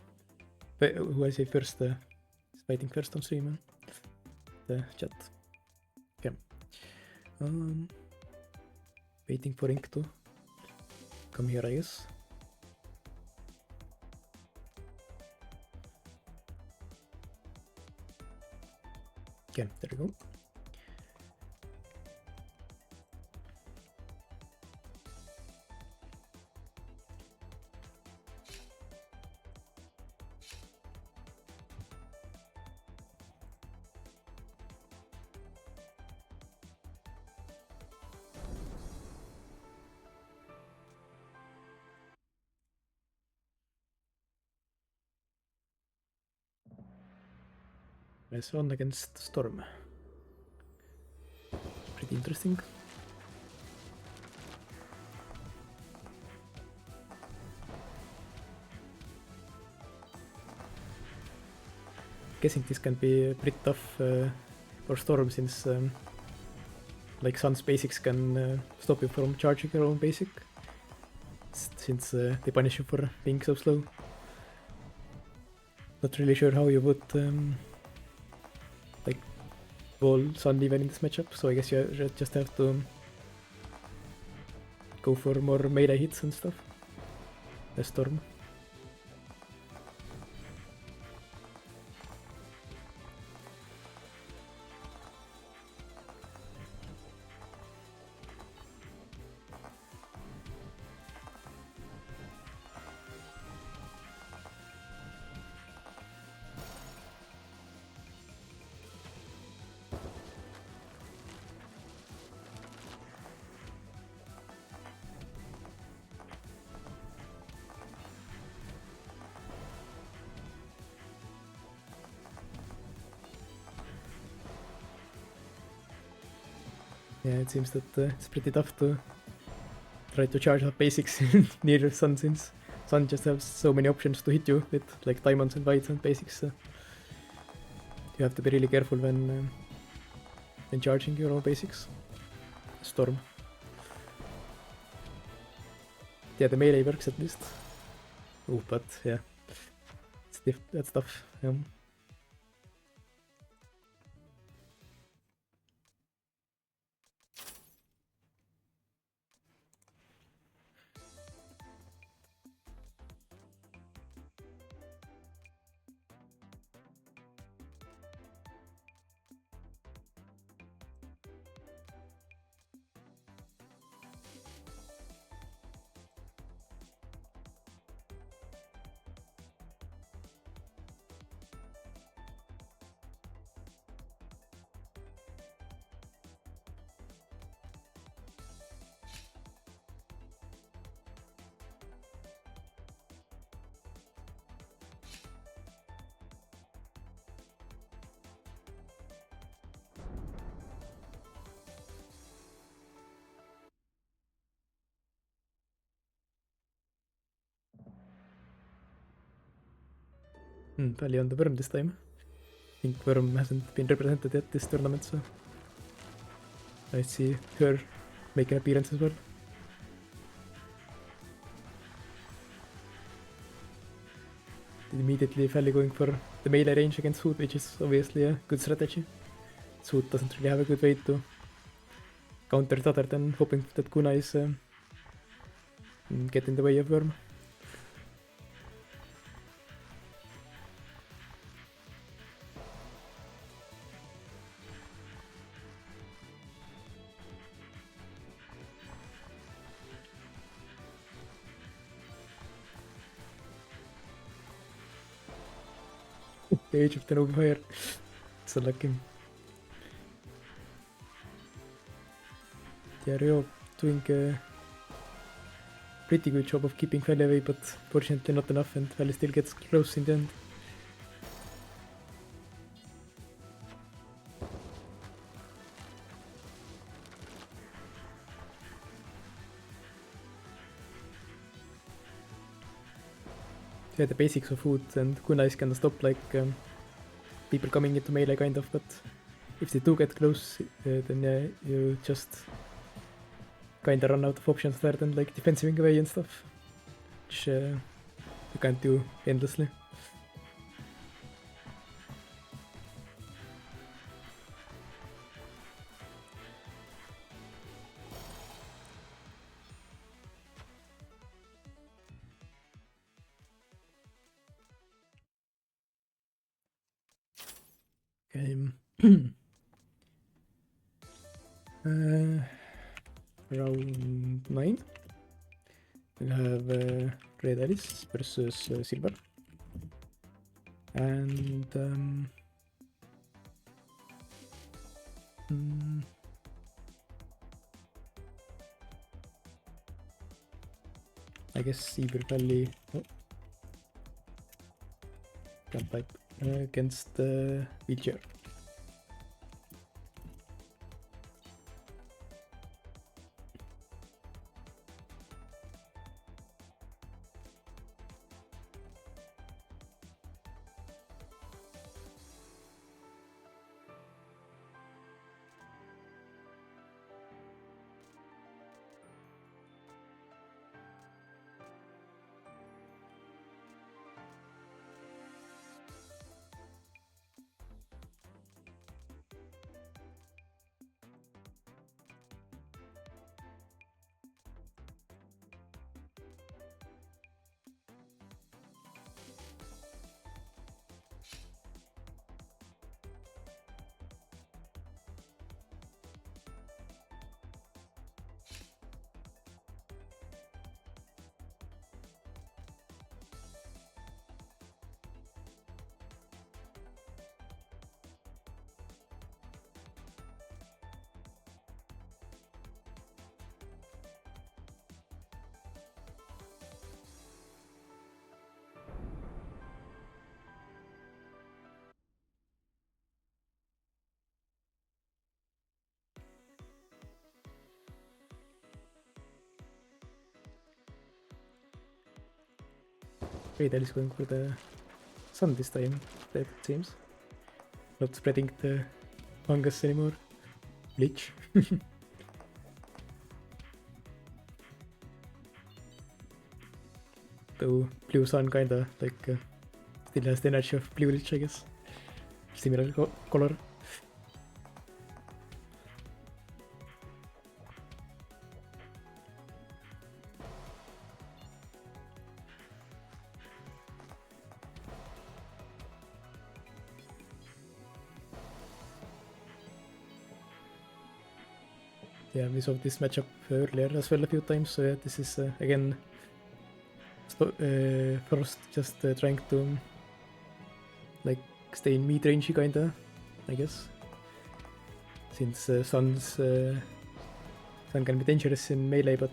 who I say first is fighting first on stream, the chat. Okay. Waiting for Ink to come here, I guess. Okay, there we go. Nice one against Storm. Pretty interesting. Guessing this can be pretty tough for Storm since like Sun's basics can stop you from charging your own basic, since they punish you for being so slow. Not really sure how you would like wall Sun even in this matchup, so I guess you just have to go for more melee hits and stuff. The Storm. Yeah, it seems that it's pretty tough to try to charge up basics near Sun, since Sun just has so many options to hit you with, like diamonds and whites and basics. So you have to be really careful when charging your own basics. Storm. Yeah, the melee works at least. Oh, but yeah, that's tough. Fally on the Wyrm this time. I think Wyrm hasn't been represented yet this tournament, so I see her make an appearance as well. Immediately Fally going for the melee range against Hood, which is obviously a good strategy. Hood doesn't really have a good way to counter it other than hoping that Kuna is get in the way of Wyrm. The Age of the Noble Fire. So lucky. Yeah, Ryo doing a pretty good job of keeping Fally away, but fortunately not enough, and Fally still gets close in the end. Yeah, the basics of Food and Kuna is gonna stop like people coming into melee kind of, but if they do get close, then you just kinda run out of options there, then like defensiving away and stuff, which You can't do endlessly. Okay. Round 9. We'll have RedAlice versus Silver. And I guess either Fally can't type against the wheelchair. RedAlice going for the sun this time, that seems. Not spreading the fungus anymore. Lich. Though blue sun kinda like still has the energy of blue Lich, I guess. Similar color. Yeah, we saw this matchup earlier as well a few times, so yeah, this is again Frost just trying to like stay in mid-range kinda, I guess. Since Sun can be dangerous in melee, but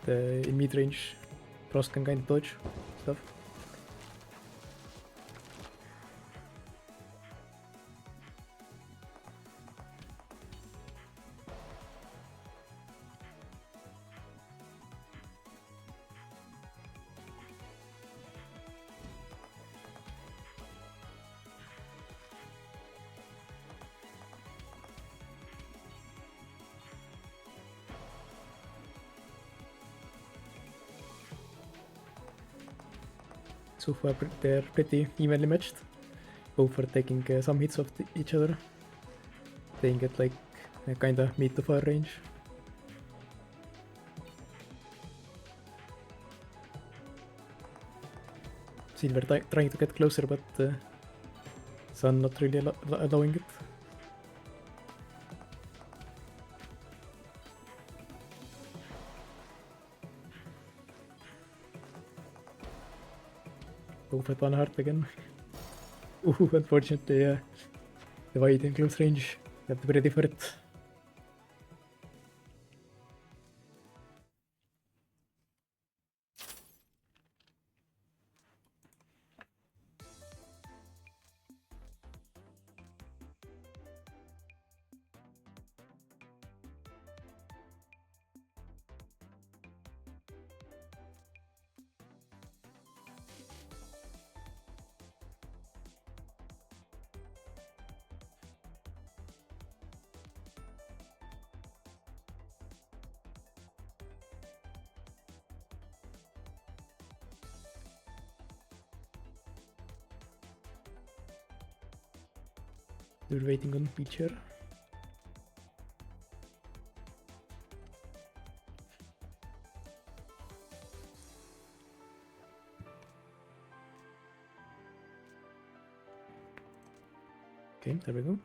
in mid-range Frost can kinda dodge stuff. So far they're pretty evenly matched, both are taking some hits off each other, playing at like kinda mid to far range. Silver trying to get closer, but Sun not really allowing it. Both at one heart again. Ooh, unfortunately, the wide in close range. You have to be ready for it. We're waiting on Beecher. Okay, there we go.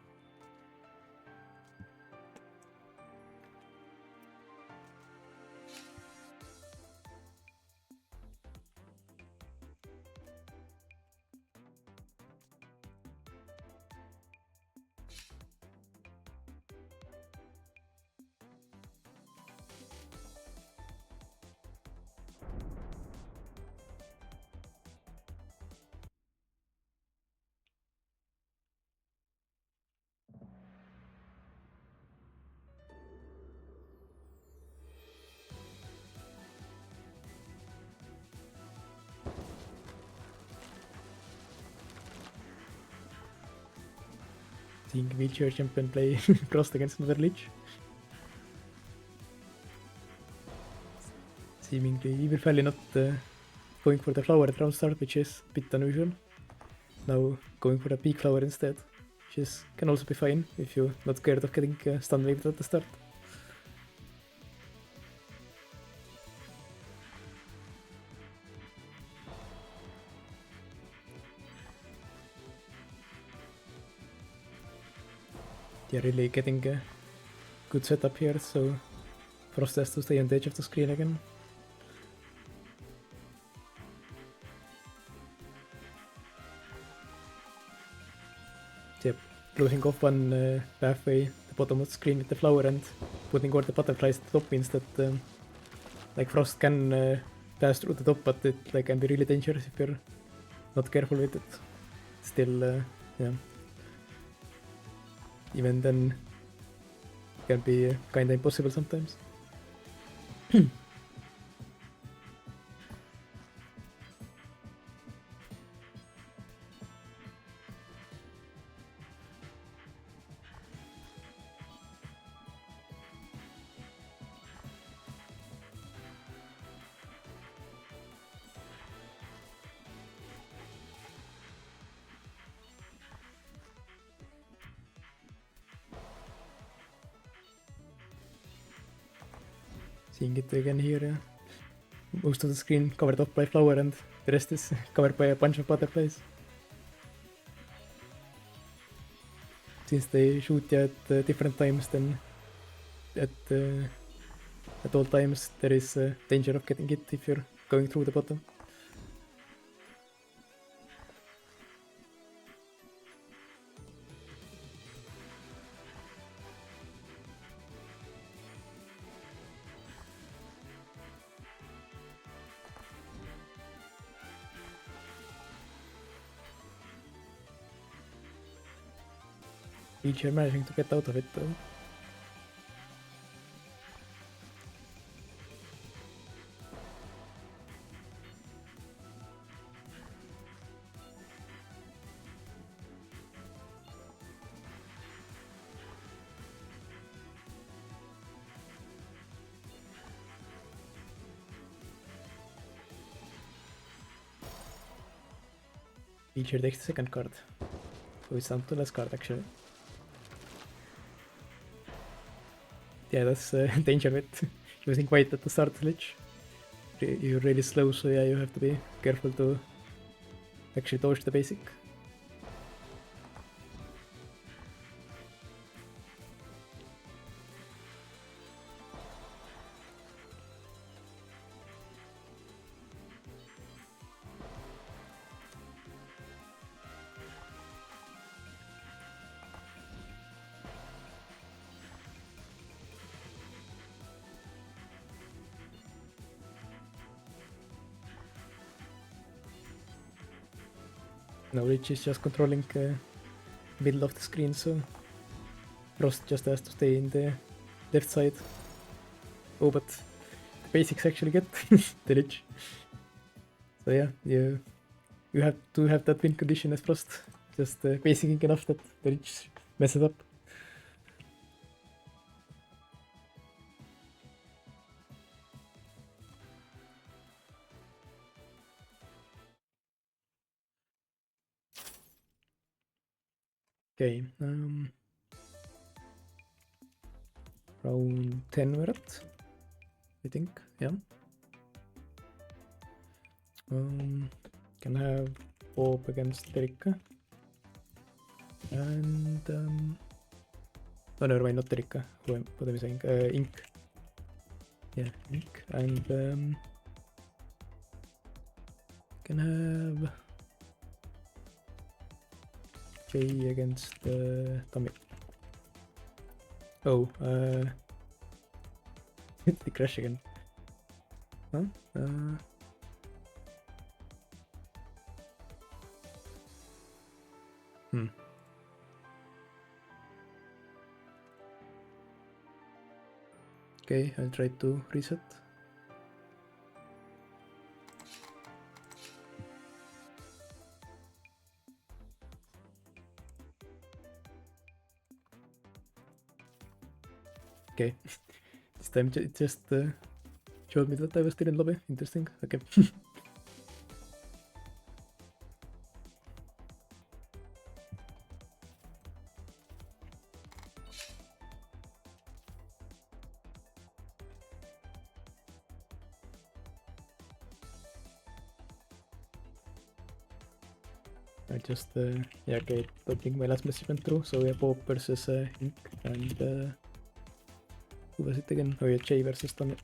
Seeing Wheelchair jump and play crossed against another Lich. Seemingly even Fally not going for the flower at round start, which is a bit unusual. Now going for the peak flower instead, which can also be fine if you're not scared of getting stun waved at the start. They're really getting a good setup here, so Frost has to stay on the edge of the screen again. Yep, closing off one pathway, the bottom of the screen with the flower and putting all the butterflies at the top means that like Frost can pass through the top, but it can be really dangerous if you're not careful with it. Still, yeah. Even then, it can be kinda impossible sometimes. Seeing it again here, most of the screen covered up by flower and the rest is covered by a bunch of butterflies. Since they shoot at different times, then at all times there is a danger of getting hit if you're going through the bottom. Each are managing to get out of it though. Feature takes the second card. So it's down to the last card actually. Yeah, that's danger with using white at the start Lich. You're really slow, so yeah, you have to be careful to actually dodge the basic. Now Lich is just controlling middle of the screen, so Frost just has to stay in the left side. Oh, but the basics actually get the Lich. So yeah, you have to have that win condition as Frost. Just basicing enough that the Lich messes up. Okay, round 10 we're at, I think, yeah. Can have Bob against Telika. And oh, never mind, not Telika. What am I saying? Ink. Yeah, Ink. And can have Jay against Tommy. Oh, it's the crash again. Huh? Okay, I'll try to reset. Okay, this time it just showed me that I was still in lobby. Interesting. Okay. I just yeah, okay, don't think my last message went through. So we have Bob versus Ink, and who was it again? Oh yeah, Jay versus Tommy.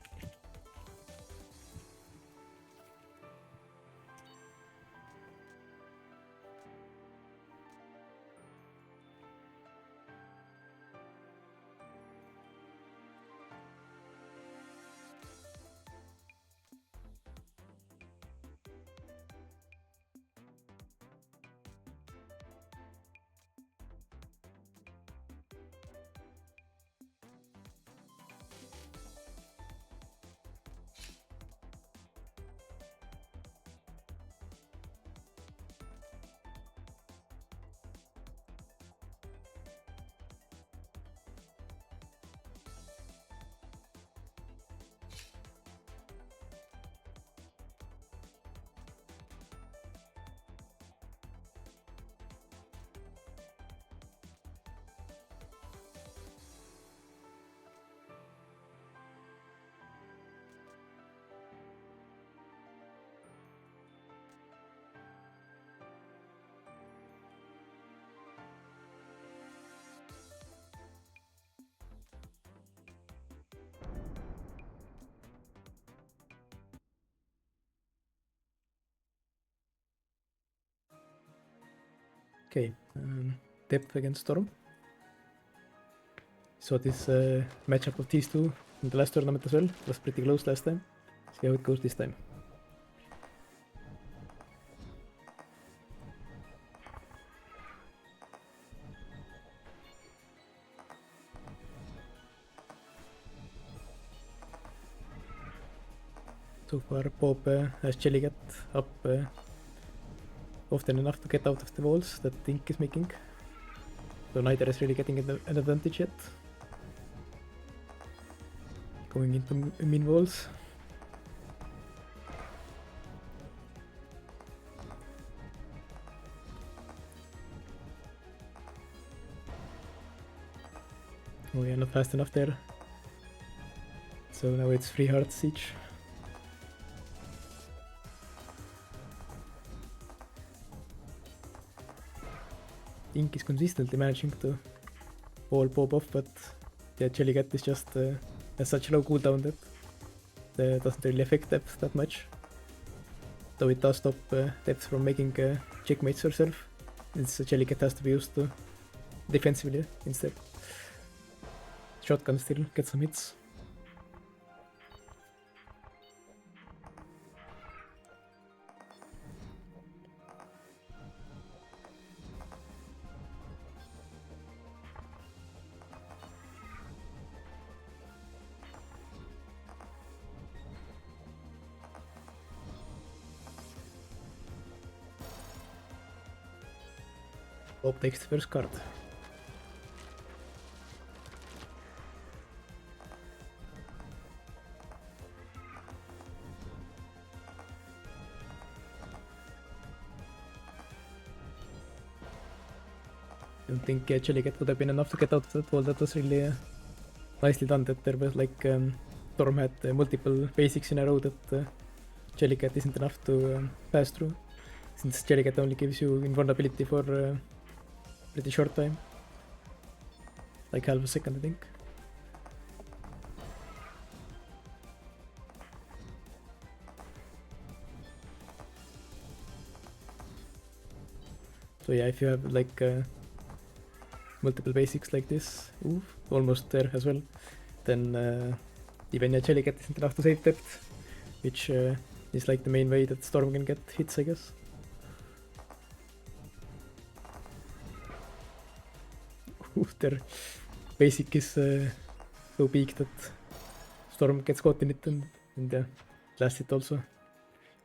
Okay, Depth against Storm. So this matchup of these two in the last tournament as well. It was pretty close last time. See how it goes this time. So far Bob has Jellycat up often enough to get out of the walls that Ink is making. So neither is really getting an advantage yet. Going into min walls. Oh yeah, not fast enough there. So now it's 3 hearts each. Ink is consistently managing to wall Bob off, but yeah, Jellycat is just has such low cooldown that doesn't really affect Depth that much. Though it does stop Depth from making checkmates herself. This Jellycat has to be used to defensively instead. Shotgun still gets some hits. Bob takes the first card. don't think Jellicat would have been enough to get out of that wall. That was really nicely done, that there was like Storm had multiple basics in a row that Jellicat isn't enough to pass through, since Jellicat only gives you invulnerability for pretty short time, like half a second I think. So yeah, if you have like multiple basics like this, oof, almost there as well, then even a Jellicat isn't enough to save depth, which is like the main way that Storm can get hits, I guess. Oof, their basic is so big that Storm gets caught in it, and yeah, last hit also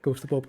goes to Bob.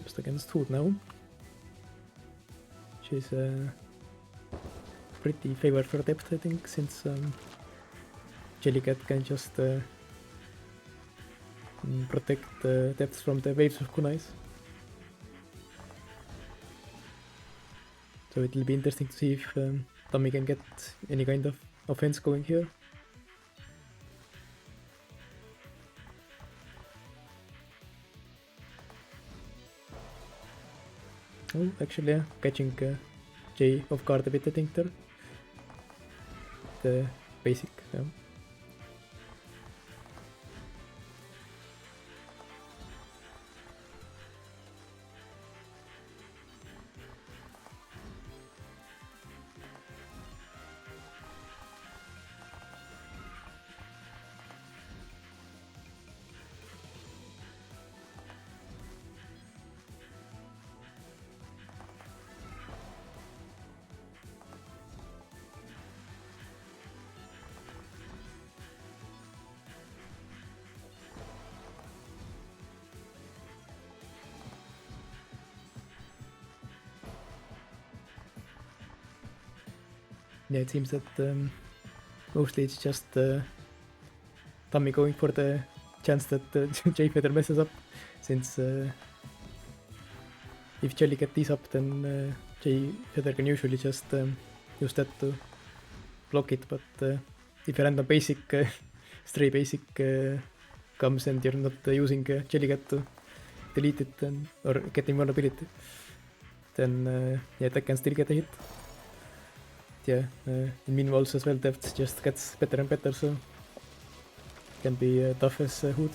Just against Hood now. She's pretty favored for depth, I think, since Jellicat can just protect the depth from the waves of kunais. So it will be interesting to see if Tommy can get any kind of offense going here. Oh, actually, yeah, catching Jay off guard a bit, I think, there. The basic, yeah. Yeah, it seems that mostly it's just Tommy going for the chance that Jay Feather messes up, since if Jellicat is up, then Jay Feather can usually just use that to block it, but if a random basic, stray basic comes and you're not using Jellicat to delete it then, or get invulnerability, then yeah, that can still get a hit. Yeah, in mean walls as well, depth just gets better and better, so can be tough as Hood.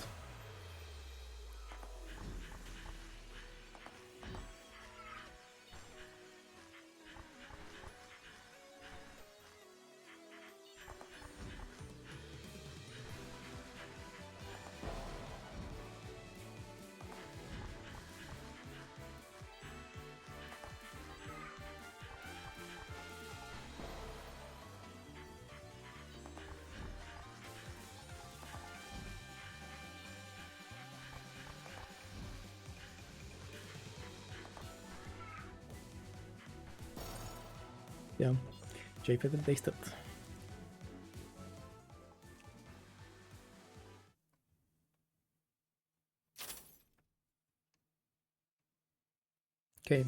Ja, J-Feather takes that. Okay,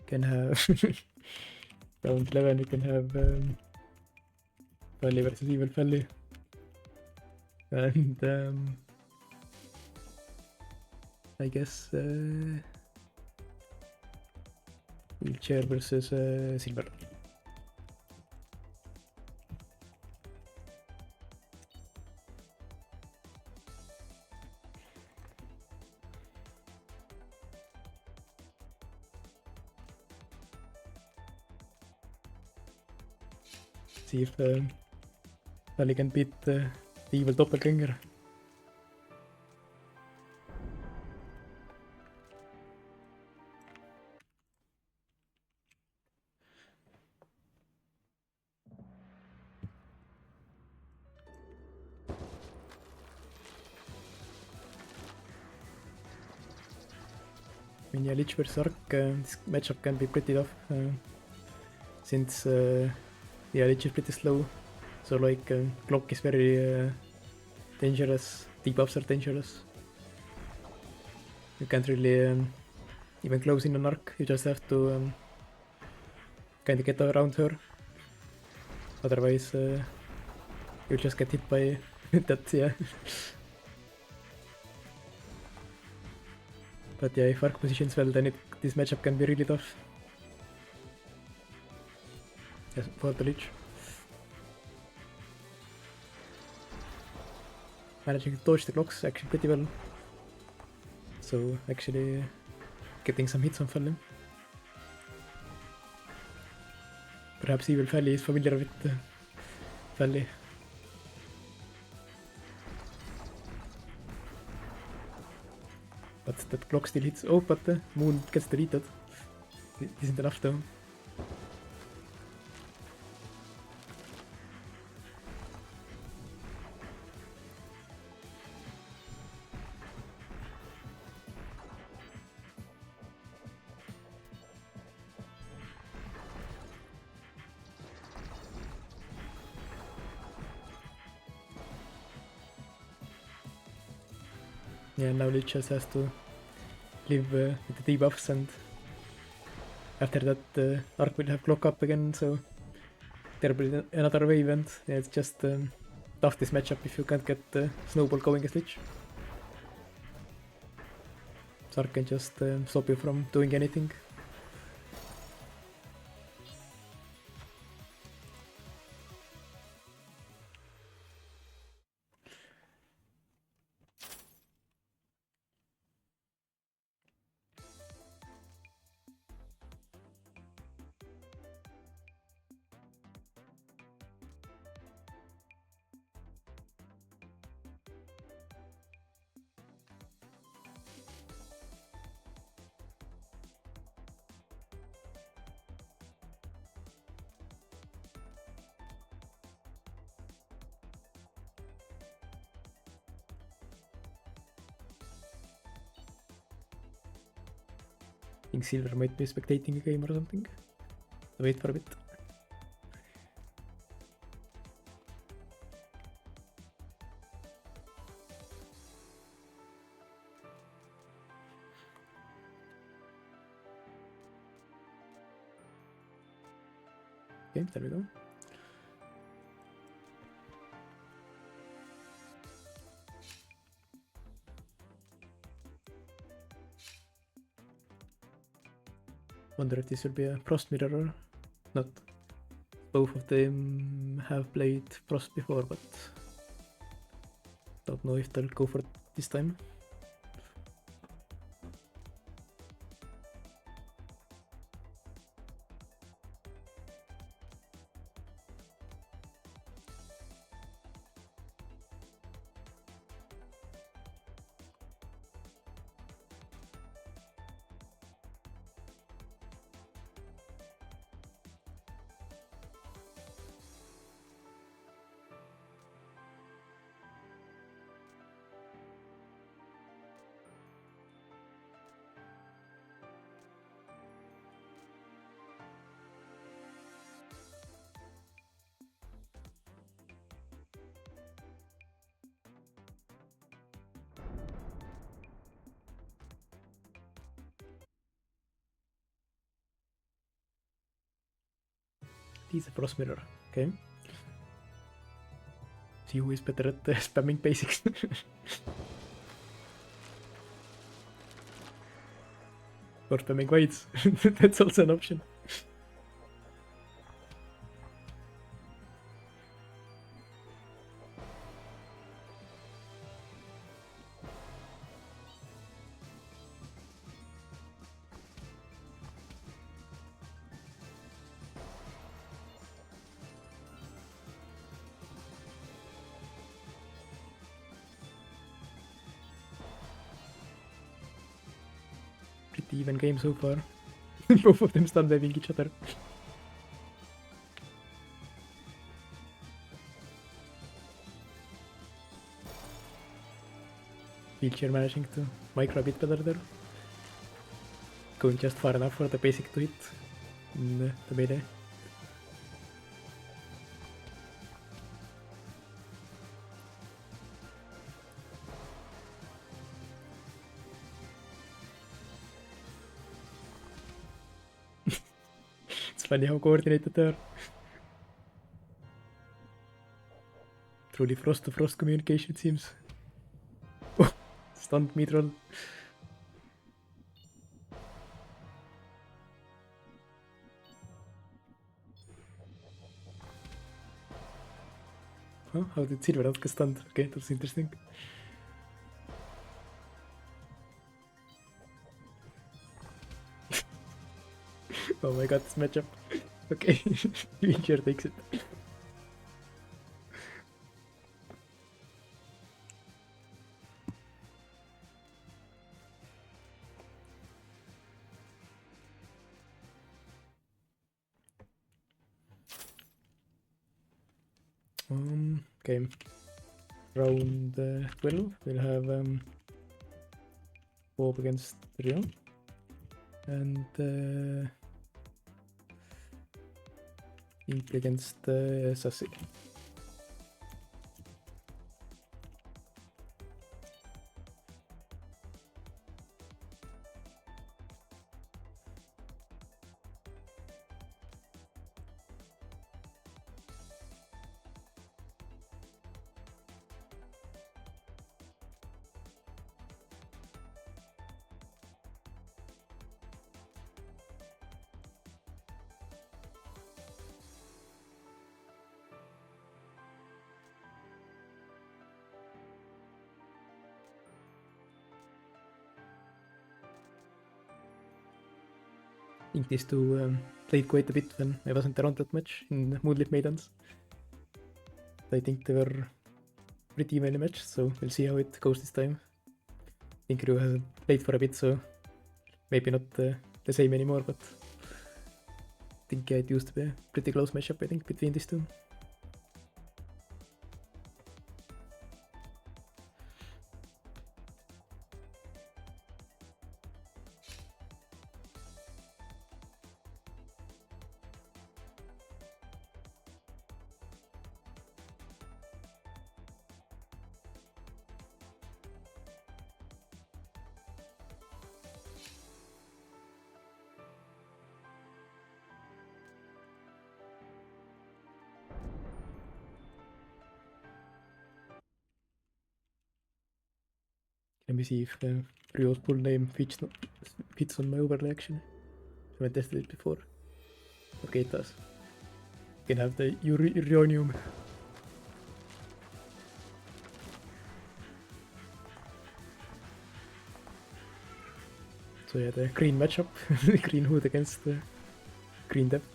can have round 11, we can have Fally versus Evil Fally. And I guess we'll Chair versus Silver. See if Fally can beat the evil doppelganger. I mean, yeah, Lich versus Arc, this matchup can be pretty tough, since yeah, Lich is pretty slow, so like clock is very dangerous, debuffs are dangerous. You can't really even close in an Arc, you just have to kinda get around her, otherwise you'll just get hit by that, yeah. But yeah, if Arc positions well, then this matchup can be really tough. Yes, for the Lich. Managing to dodge the clocks actually pretty well. So actually getting some hits on Fally. Perhaps evil Fally is familiar with Fally. But that clock still hits. Oh, but the moon gets deleted. It isn't enough though. Yeah, now Lich just has to live with the debuffs, and after that Arc will have clock up again, so there will be another wave, and yeah, it's just tough this matchup if you can't get the snowball going as Lich. So Arc can just stop you from doing anything. I think Silver might be spectating a game or something. Wait for a bit. Okay, there we go. Wonder if this will be a Frost mirror or not. Both of them have played Frost before, but don't know if they'll go for it this time. He's a Frost mirror, okay. See who is better at spamming basics. Or spamming whites. That's also an option. Pretty even game so far. Both of them stun waving each other. Wheelchair managing to micro a bit better there. Going just far enough for the basic to hit in the melee. It's funny how coordinated they are. Truly frost to frost communication, it seems. Oh, stunned me troll. Huh? How did Silver not get stunned? Okay, that's interesting. Oh my god, this matchup. Okay, Wheelchair takes it. Okay. Round 12, we'll have Bob against Rio. And Ink against Sassy. I think these two played quite a bit when I wasn't around that much in Moonlit Maidens. I think they were pretty evenly matched, so we'll see how it goes this time. I think Rio hasn't played for a bit, so maybe not the same anymore, but I think it used to be a pretty close matchup, I think, between these two. Let me see if Rio's full name fits on my overlay actually. I haven't tested it before. Okay, it does. You can have the uranium. So yeah, the green matchup. The green hood against the green depth.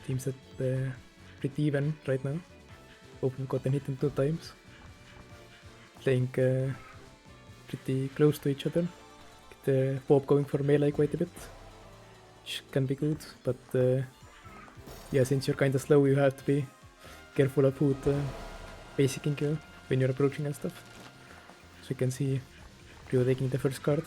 Seems that pretty even right now. Both have gotten hit 2 times. Playing pretty close to each other. The Bob going for melee quite a bit, which can be good, but yeah, since you're kinda slow, you have to be careful of who basicing you when you're approaching and stuff. So you can see Rio taking the first card.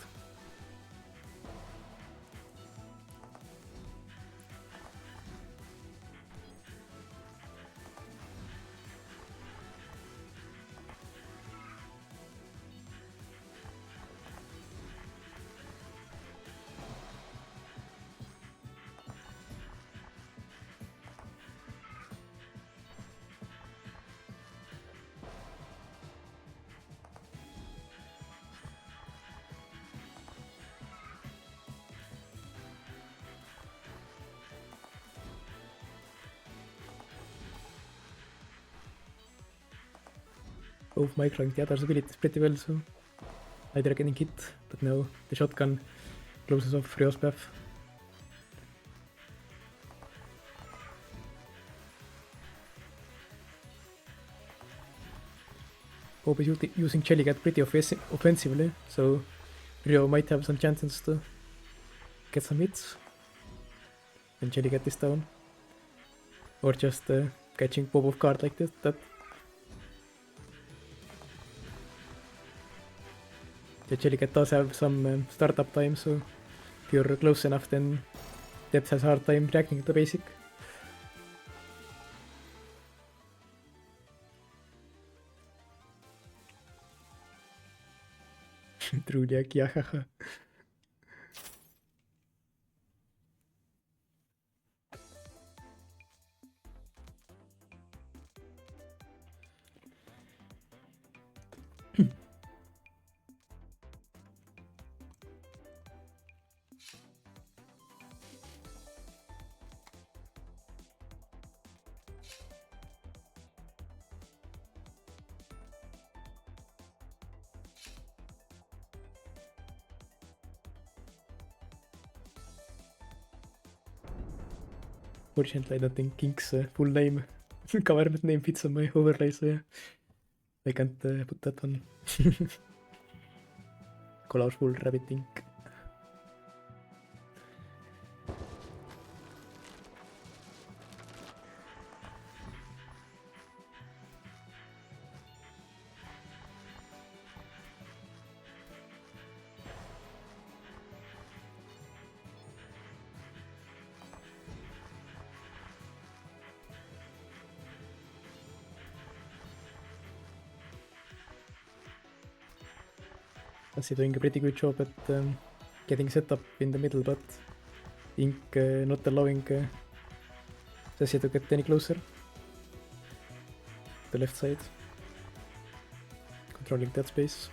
both micro and the other's abilities pretty well, so either getting hit, but no, the shotgun closes off Rio's path. Bob is using Jellycat pretty offensively, so Rio might have some chances to get some hits when Jellycat is down. Or just catching Bob off guard like this. That the Jellycat does have some startup time, so if you're close enough, then Depth has a hard time reacting to the basic. Truly, yeah, haha. Fortunately, I don't think Kink's full name, government name fits on my overlay, so yeah, I can't put that one. Colorful rabbit ink. Sassy doing a pretty good job at getting set up in the middle, but Ink not allowing Sassy to get any closer. The left side. Controlling that space.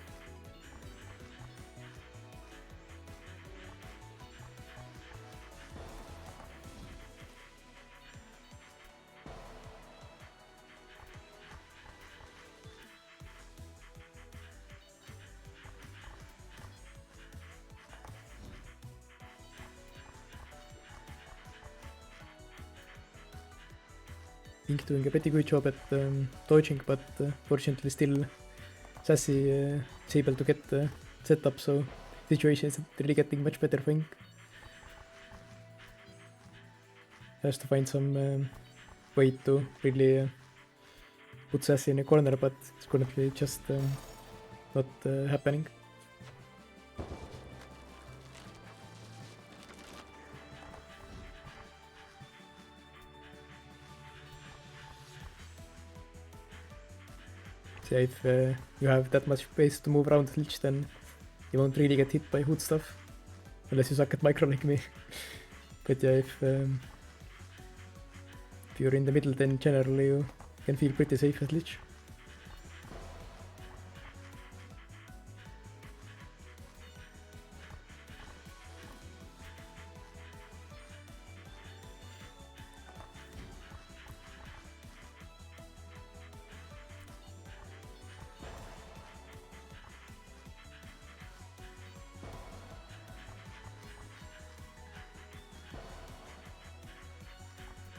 Ink doing a pretty good job at dodging, but fortunately still Sassy is able to get the setup, so situation isn't really getting much better for Ink. Has to find some way to really put Sassy in a corner, but it's currently just not happening. So if you have that much space to move around Lich, then you won't really get hit by hood stuff, unless you suck at micro like me. But yeah, if you're in the middle, then generally you can feel pretty safe as Lich.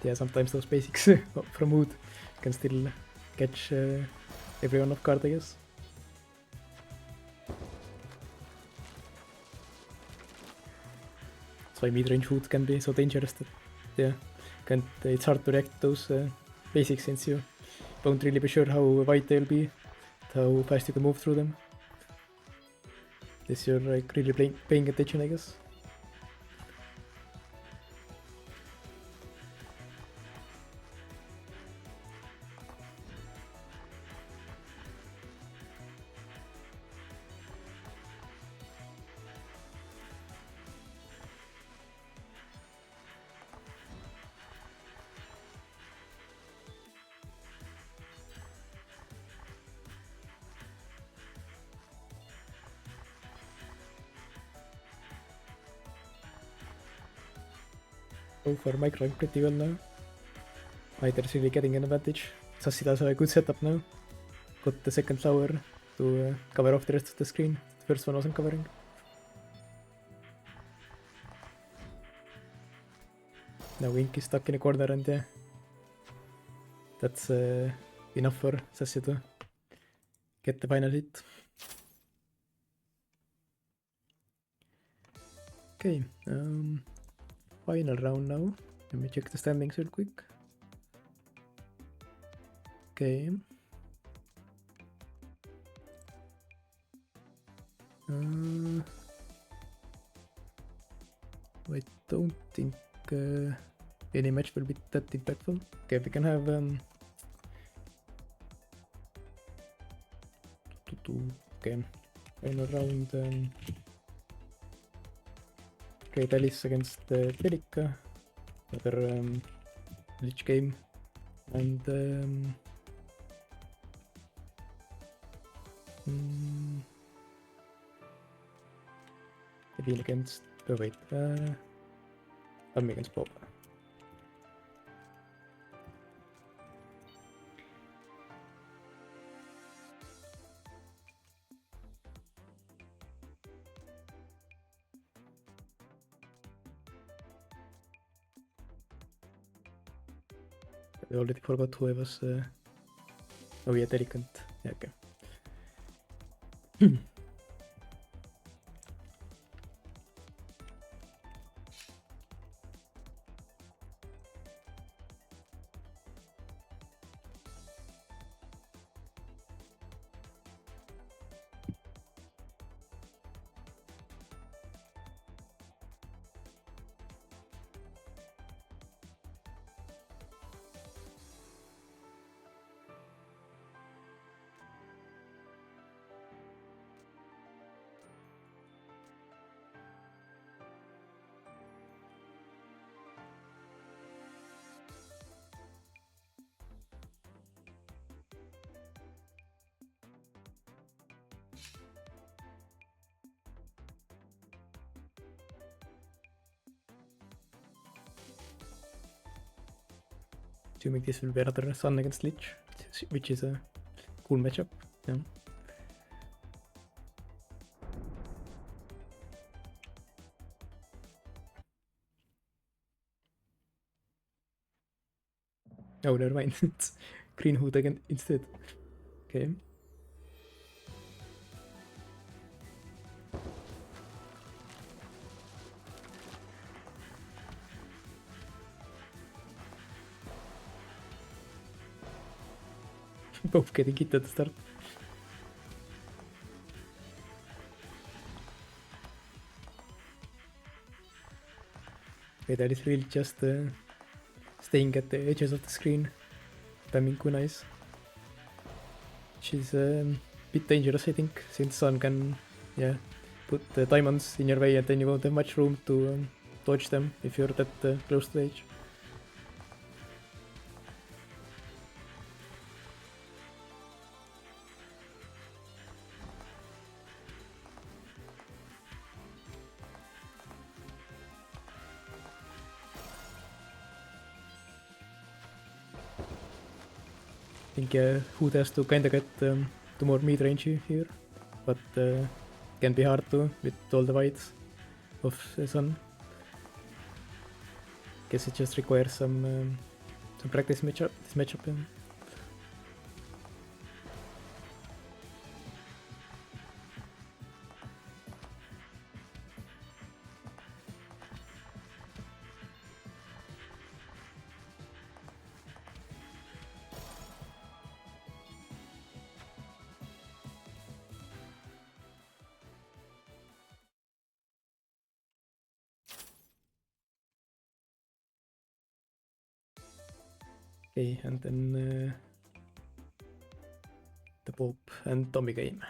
Yeah, sometimes those basics from wood can still catch everyone off guard, I guess. That's why mid-range wood can be so dangerous that, yeah, it's hard to react to those basics since you don't really be sure how wide they'll be, how fast you can move through them. Unless you're like really paying attention, I guess. Go for microing pretty well now. Either is really getting an advantage. Sassy does have a good setup now. got the second flower to cover off the rest of the screen. The first one wasn't covering. Now Ink is stuck in a corner, and yeah, that's enough for Sassy to get the final hit. Okay, final round now. Let me check the standings real quick. Okay. I don't think any match will be that impactful. Okay, we can have okay, final round. RedAlice against Telika, another Lich game, and evin against I'm against Bob. I already forgot who I was. Oh yeah, Telika. Yeah, okay. Assuming this will be another Sun against Lich, which is a cool matchup. Yeah. Oh, never mind. It's Green Hood again instead. Okay. Both getting hit at the start. Okay, that is really just staying at the edges of the screen, spamming kunais. Which is a bit dangerous, I think, since Sun can, yeah, put the diamonds in your way and then you won't have much room to dodge them if you're that close to the edge. I think Hood has to kinda get to more mid-rangey here, but can be hard to with all the whites of the Sun. Guess it just requires some practice this matchup. Okay, and then the Bob and Tommy game.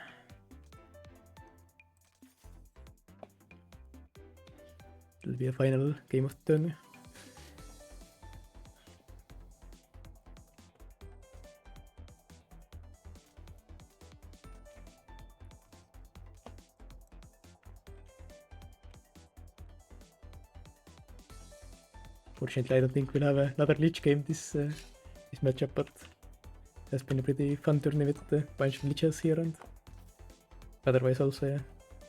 It'll be a final game of the turn. Fortunately, I don't think we'll have another Lich game this matchup, but has been a pretty fun tourney with a bunch of Liches here, and otherwise also, yeah,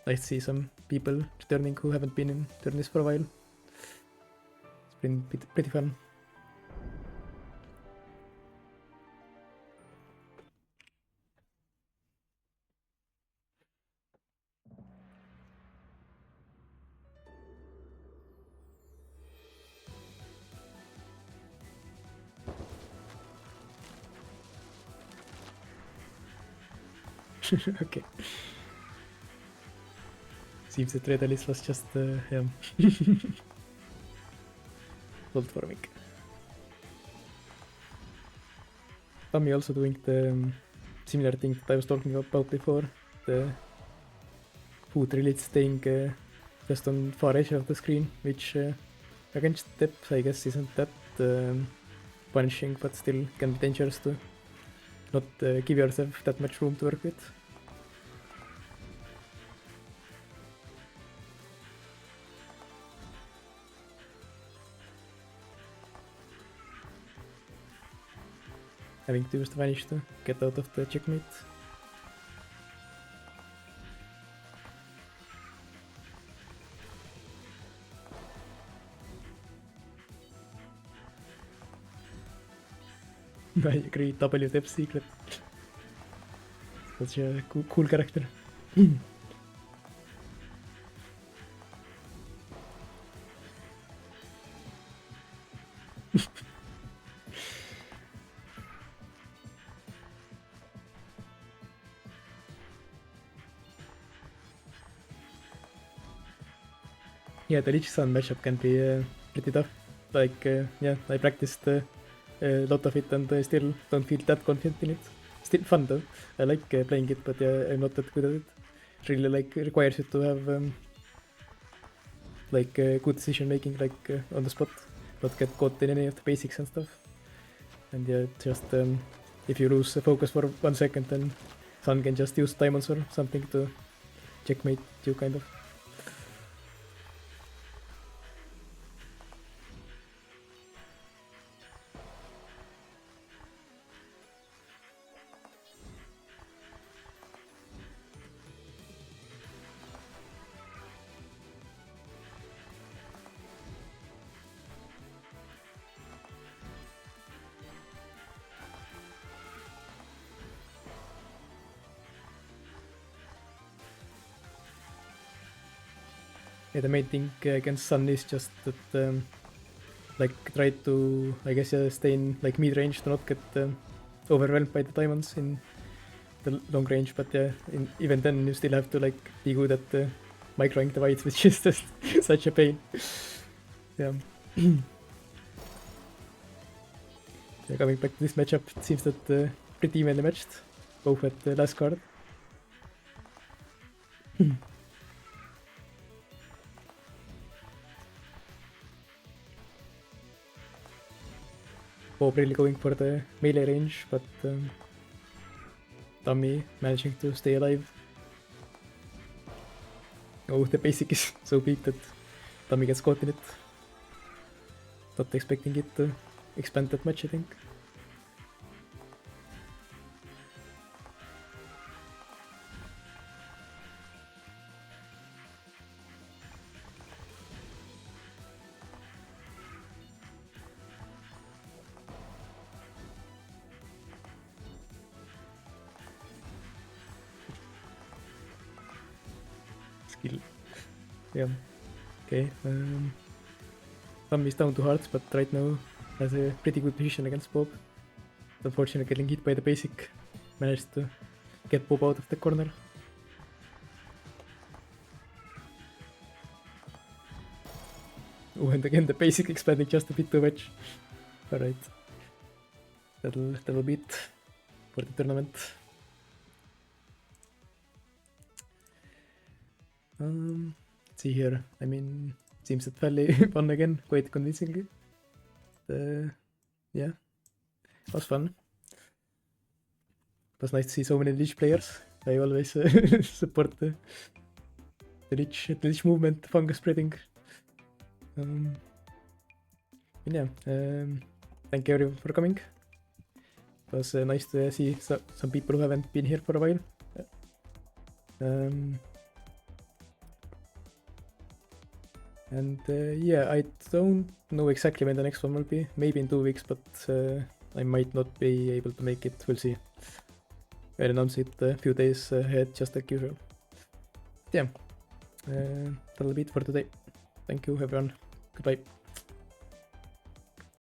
nice to see some people returning who haven't been in tourneys for a while. It's been pretty fun. Okay. Seems that RedAlice was just, yeah, old farming. Tommy also doing the similar thing that I was talking about before, the food related staying just on far edge of the screen, which against depth I guess isn't that punishing, but still can be dangerous to not give yourself that much room to work with. Having to just vanish to get out of the checkmate. I agree, W depth secret. Such a cool character. Yeah, the Lich Sun matchup can be pretty tough. Like, yeah, I practiced a lot of it and I still don't feel that confident in it. Still fun though. I like playing it, but yeah, I'm not that good at it. It really like requires you to have like good decision making, like on the spot, not get caught in any of the basics and stuff. And yeah, just if you lose focus for 1 second, then Sun can just use diamonds or something to checkmate you, kind of. Yeah, the main thing against Sun is just that, like, try to, I guess, stay in like mid-range to not get overwhelmed by the diamonds in the long range. But yeah, even then you still have to like be good at microing the whites, which is just such a pain. Yeah. Yeah, coming back to this matchup, it seems that pretty evenly matched, both at the last card. Bob really going for the melee range, but Tommy managing to stay alive. Oh, the basic is so big that Tommy gets caught in it. Not expecting it to expand that much, I think. Skill. Yeah. Okay. Thumb is down to hearts, but right now has a pretty good position against Bob. Unfortunately, getting hit by the basic, managed to get Bob out of the corner. Oh, and again the basic expanding just a bit too much. Alright. That'll be it for the tournament. Let's see here. I mean, seems that Fally won again quite convincingly. Yeah, it was fun. It was nice to see so many Lich players. I always support the Lich movement, fungus spreading. Yeah, thank you everyone for coming. was nice to see some people who haven't been here for a while. And yeah, I don't know exactly when the next one will be. Maybe in 2 weeks, but I might not be able to make it. We'll see. I'll announce it a few days ahead, just like usual. Yeah, that'll be it for today. Thank you, everyone. Goodbye.